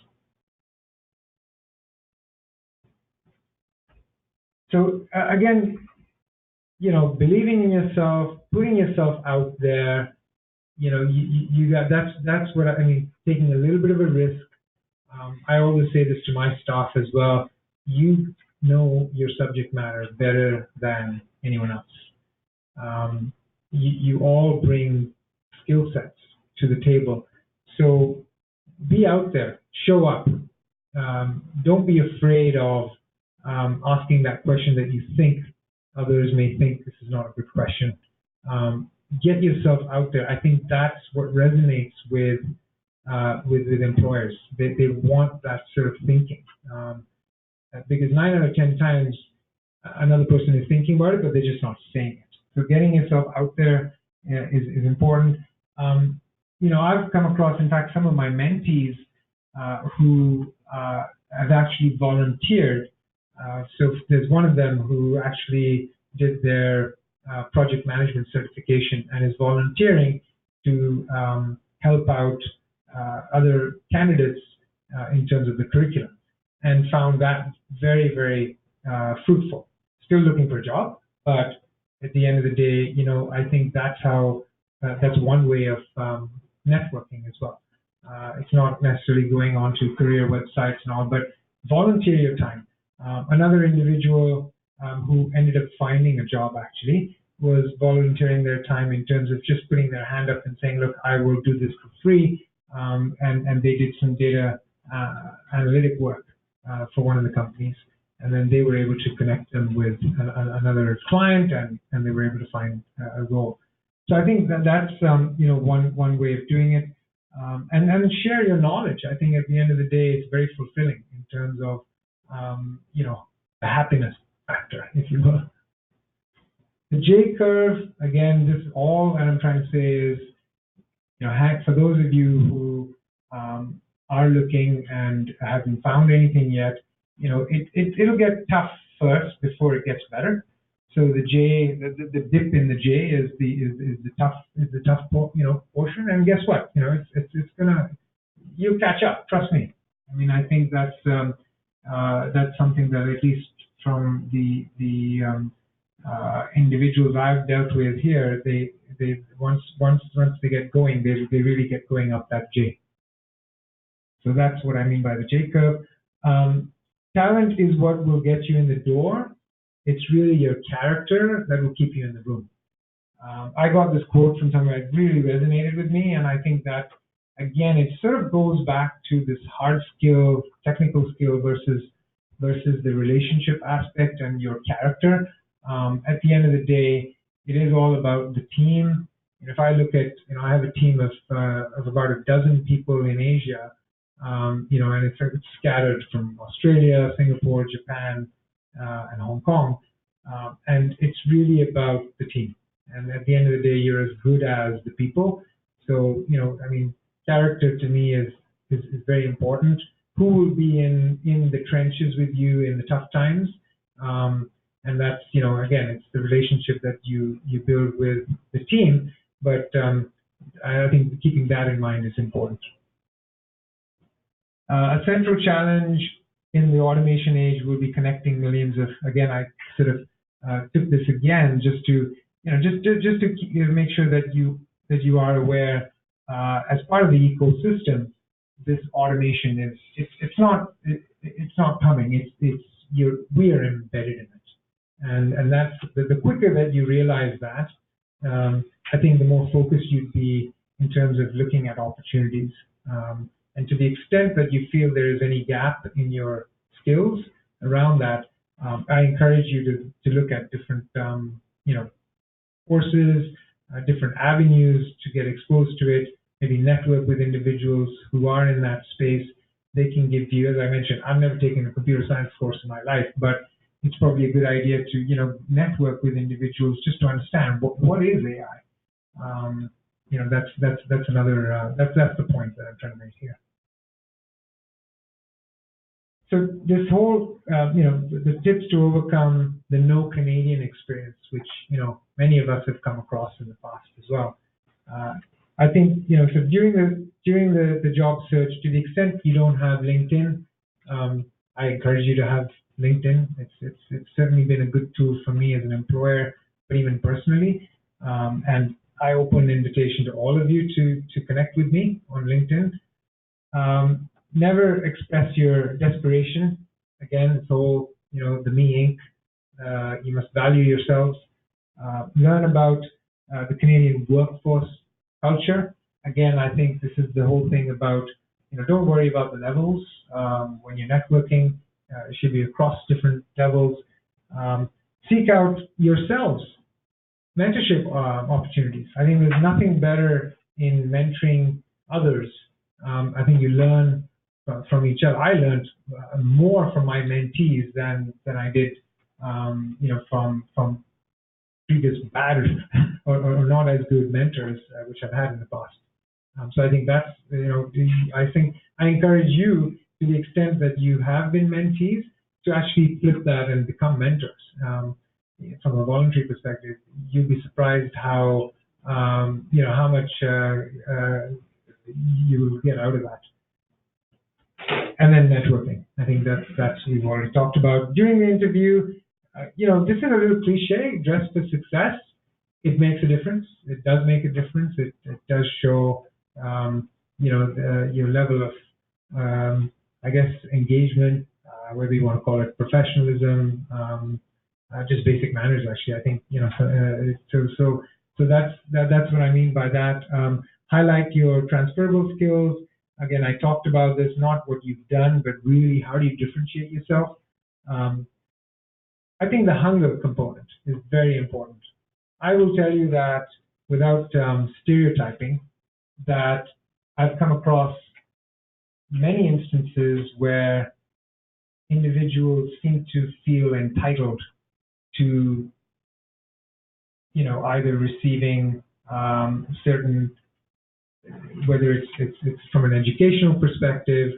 So again, believing in yourself, putting yourself out there, you got, that's what I mean, taking a little bit of a risk. I always say this to my staff as well. You know your subject matter better than anyone else. You all bring skill sets to the table. So be out there, show up. Don't be afraid of asking that question that you think others may think this is not a good question. Get yourself out there. I think that's what resonates with employers. They want that sort of thinking, because 9 out of 10 times another person is thinking about it, but they're just not saying it. So getting yourself out there is important. I've come across, in fact, some of my mentees who have actually volunteered. So there's one of them who actually did their project management certification and is volunteering to help out other candidates in terms of the curriculum, and found that very, very fruitful. Still looking for a job, but at the end of the day, I think that's how, that's one way of networking as well. It's not necessarily going on to career websites and all, but volunteer your time. Another individual who ended up finding a job actually was volunteering their time in terms of just putting their hand up and saying, look, I will do this for free. and they did some data analytic work for one of the companies, and then they were able to connect them with another client, and they were able to find a role. So I think that's one way of doing it, and share your knowledge. I think at the end of the day, it's very fulfilling in terms of the happiness factor, if you will. The J curve, again, this all that I'm trying to say is, for those of you who are looking and haven't found anything yet, it'll get tough first before it gets better. So the J, the dip in the J is the tough portion, and guess what? It's gonna, you'll catch up. Trust me. I mean, I think that's something that, at least from the individuals I've dealt with here, they once they get going, they really get going up that J. So that's what I mean by the J curve. Talent is what will get you in the door. It's really your character that will keep you in the room. I got this quote from somebody that really resonated with me, and I think that, again, it sort of goes back to this hard skill, technical skill versus the relationship aspect and your character. At the end of the day, it is all about the team. And if I look at, I have a team of about a dozen people in Asia, and it's scattered from Australia, Singapore, Japan, and Hong Kong. And it's really about the team. And at the end of the day, you're as good as the people. So, character to me is very important. Who will be in the trenches with you in the tough times? And that's, again, it's the relationship that you build with the team. But I think keeping that in mind is important. A central challenge in the automation age will be connecting millions of, again, I sort of took this again just to, just to make sure that you are aware, as part of the ecosystem, this automation is, it's not coming, we are embedded in it. And that's, the quicker that you realize that, I think the more focused you'd be in terms of looking at opportunities. And to the extent that you feel there is any gap in your skills around that, I encourage you to look at different, courses, different avenues to get exposed to it, maybe network with individuals who are in that space. They can give you, as I mentioned, I've never taken a computer science course in my life, but it's probably a good idea to, network with individuals just to understand what is AI. That's another, that's the point that I'm trying to make here. So this whole, the tips to overcome the no Canadian experience, which, many of us have come across in the past as well. I think, so during the job search, to the extent you don't have LinkedIn, I encourage you to have LinkedIn. It's certainly been a good tool for me as an employer, but even personally. And I open an invitation to all of you to connect with me on LinkedIn. Never express your desperation. Again, it's all, the me Inc. You must value yourselves. Learn about the Canadian workforce culture. Again, I think this is the whole thing about, don't worry about the levels. When you're networking, it should be across different levels. Seek out yourselves mentorship opportunities. I think there's nothing better in mentoring others. I think you learn from each other. I learned more from my mentees than I did, from previous bad or not as good mentors, which I've had in the past. So I think that's, I think I encourage you, to the extent that you have been mentees, to actually flip that and become mentors. From a voluntary perspective, you'd be surprised how, how much you get out of that. And then networking. I think that's we've already talked about. During the interview, this is a little cliche, dress for success. It makes a difference. It does make a difference. It does show, your level of, I guess, engagement, whether you want to call it professionalism, just basic manners, actually. I think, so that's what I mean by that. highlight your transferable skills. Again, I talked about this, not what you've done, but really how do you differentiate yourself. I think the hunger component is very important. I will tell you that without stereotyping, that I've come across many instances where individuals seem to feel entitled to, either receiving certain, whether it's from an educational perspective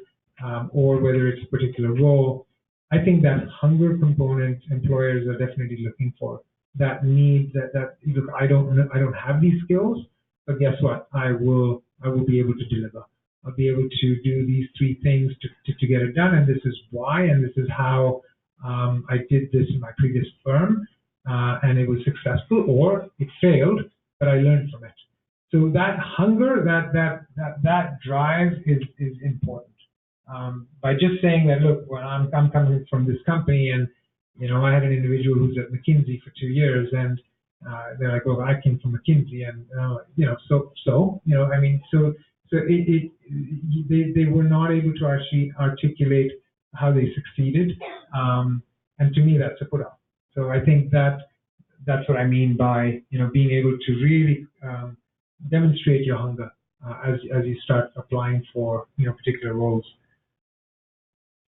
or whether it's a particular role. I think that hunger component employers are definitely looking for. That need that look, I don't have these skills, but guess what? I will be able to deliver. I'll be able to do these 3 things to get it done, and this is why, and this is how I did this in my previous firm, and it was successful, or it failed, but I learned from it. So that hunger, that drive is important. By just saying that, look, when I'm coming from this company, and I had an individual who's at McKinsey for 2 years, and they're like, "Oh, I came from McKinsey," and they were not able to actually articulate how they succeeded, and to me, that's a put off. So I think that's what I mean by being able to really demonstrate your hunger as you start applying for particular roles.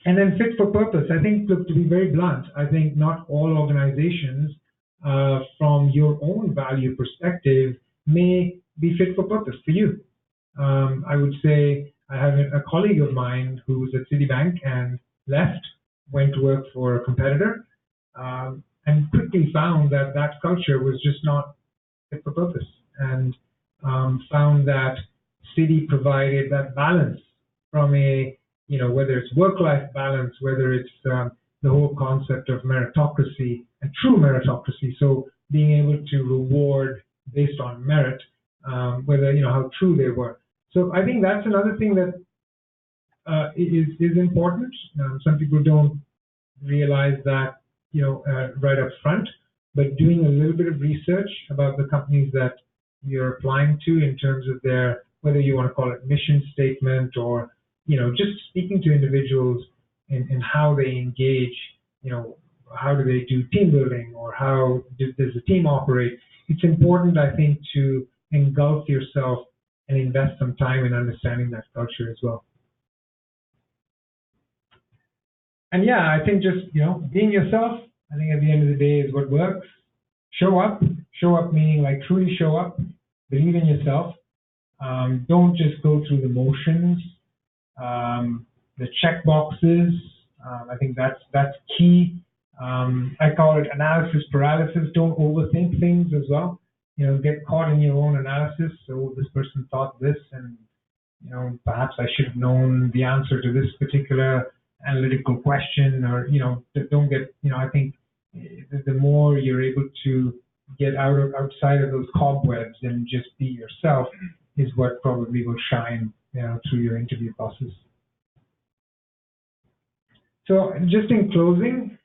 And then fit for purpose. I think, look, to be very blunt, I think not all organizations, from your own value perspective, may be fit for purpose for you. I would say I have a colleague of mine who was at Citibank and left, went to work for a competitor, and quickly found that culture was just not fit for purpose, and found that Citi provided that balance from a whether it's work-life balance, whether it's the whole concept of meritocracy and true meritocracy. So being able to reward based on merit, whether how true they were. So I think that's another thing that is important. Some people don't realize that right up front, but doing a little bit of research about the companies that you're applying to in terms of their, whether you want to call it mission statement, or just speaking to individuals in how they engage, how do they do team building, or how does the team operate. It's important, I think, to engulf yourself and invest some time in understanding that culture as well. And yeah, I think just, being yourself, I think at the end of the day is what works. Show up meaning like truly show up, believe in yourself. Don't just go through the motions, the check boxes. I think that's key. I call it analysis paralysis. Don't overthink things as well. Get caught in your own analysis. So this person thought this, and perhaps I should have known the answer to this particular analytical question, or don't get. I think the more you're able to get outside of those cobwebs and just be yourself is what probably will shine through your interview process. So just in closing,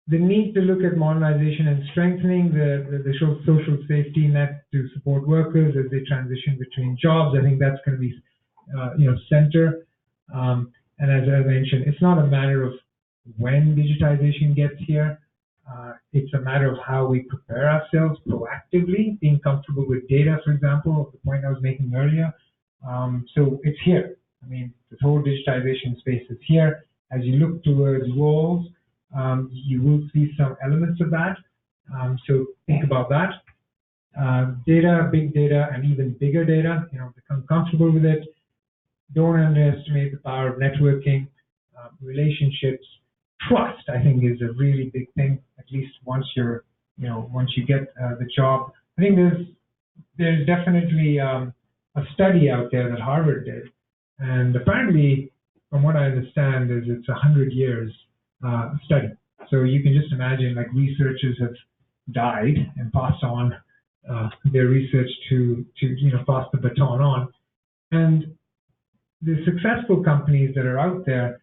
the need to look at modernization and strengthening the social safety net to support workers as they transition between jobs. I think that's going to be center. And as I mentioned, it's not a matter of when digitization gets here. It's a matter of how we prepare ourselves proactively, being comfortable with data, for example, the point I was making earlier. So it's here. I mean, this whole digitization space is here. As you look towards roles, you will see some elements of that. So think about that. Data, big data, and even bigger data, become comfortable with it. Don't underestimate the power of networking, relationships. Trust, I think, is a really big thing. At least once once you get the job. I think there's definitely a study out there that Harvard did, and apparently, from what I understand, it's 100 years study. So you can just imagine, like, researchers have died and passed on their research to pass the baton on, and the successful companies that are out there,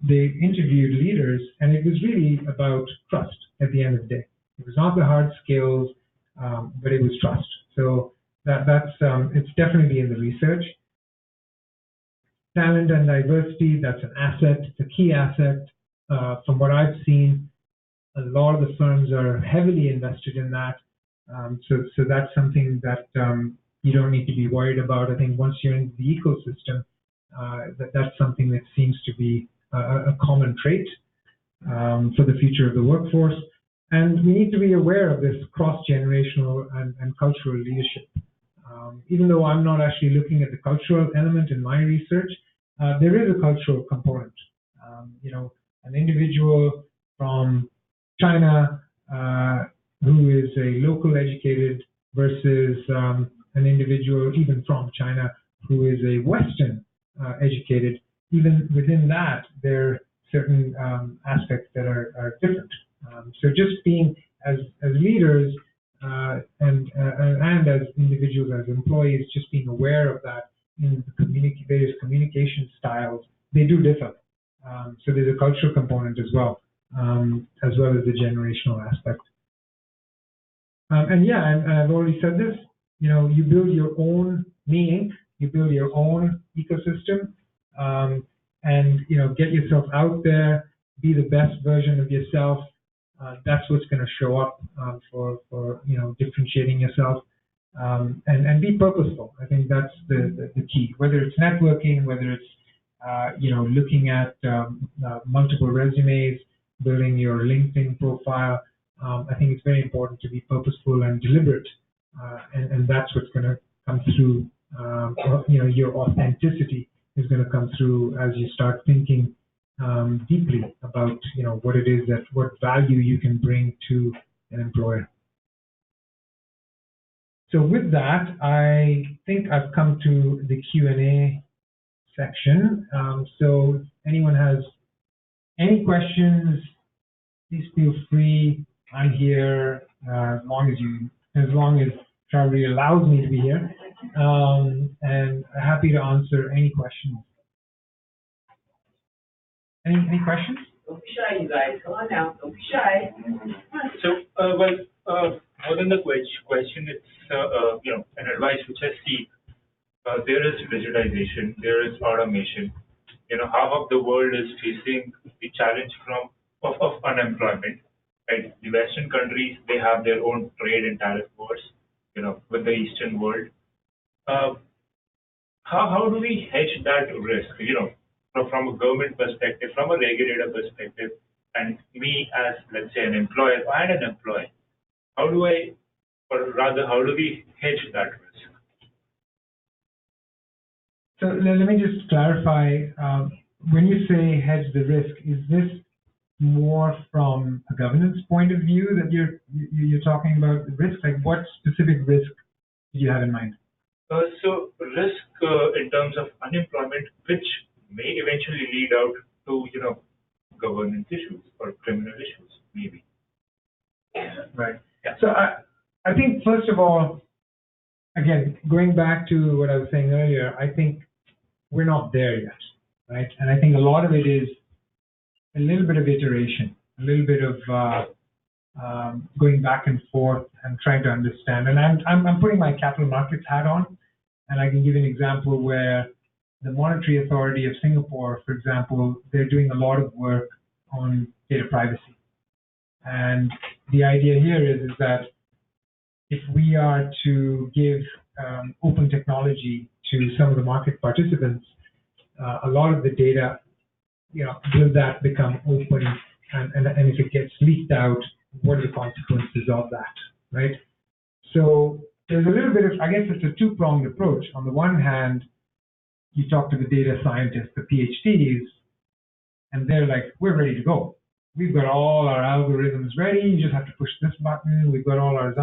they interviewed leaders, and it was really about trust at the end of the day. It was not the hard skills. but it was trust. So that's it's definitely in the research. Talent and diversity, that's an asset, it's a key asset. From what I've seen, a lot of the firms are heavily invested in that. So that's something that you don't need to be worried about. I think once you're in the ecosystem, that's something that seems to be a common trait for the future of the workforce. And we need to be aware of this cross-generational and cultural leadership. Even though I'm not actually looking at the cultural element in my research, there is a cultural component. An individual from China who is a local educated versus an individual even from China who is a Western educated, even within that, there are certain aspects that are different. So just being as leaders and as individuals, as employees, just being aware of that in the various communication styles, they do differ. So there's a cultural component as well as the generational aspect. And I've already said this, you build your own meaning, you build your own ecosystem, and get yourself out there, be the best version of yourself. That's what's going to show up for differentiating yourself, and be purposeful. I think that's the key. Whether it's networking, whether it's looking at multiple resumes, building your LinkedIn profile. I think it's very important to be purposeful and deliberate, and that's what's going to come through. Your authenticity is going to come through as you start thinking deeply about what it is what value you can bring to an employer. So with that, I think I've come to the Q&A section. So if anyone has any questions, please feel free. I'm here as long as Charlie allows me to be here, and happy to answer any questions. Any questions? Don't be shy, you guys. Come on now. Don't be shy. So, more than the question, it's an advice which I see. There is digitization, there is automation. Half of the world is facing the challenge of unemployment. Right? The Western countries, they have their own trade and tariff wars, with the Eastern world. How do we hedge that risk? From a government perspective, from a regulator perspective, and me as, let's say, an employer and an employee, how do we hedge that risk? So let me just clarify. When you say hedge the risk, is this more from a governance point of view that you're talking about the risk? Like what specific risk do you have in mind? So risk in terms of unemployment, which may eventually lead out to governance issues or criminal issues, maybe. Right. Yeah. So I think first of all, again, going back to what I was saying earlier, I think we're not there yet, right? And I think a lot of it is a little bit of iteration, a little bit of going back and forth and trying to understand. And I'm putting my capital markets hat on, and I can give an example where the Monetary Authority of Singapore, for example, they're doing a lot of work on data privacy. And the idea here is that if we are to give open technology to some of the market participants, a lot of the data, will that become open? And if it gets leaked out, what are the consequences of that, right? So there's a little bit of, I guess it's a two-pronged approach. On the one hand, you talk to the data scientists, the PhDs, and they're like, we're ready to go. We've got all our algorithms ready. You just have to push this button. We've got all our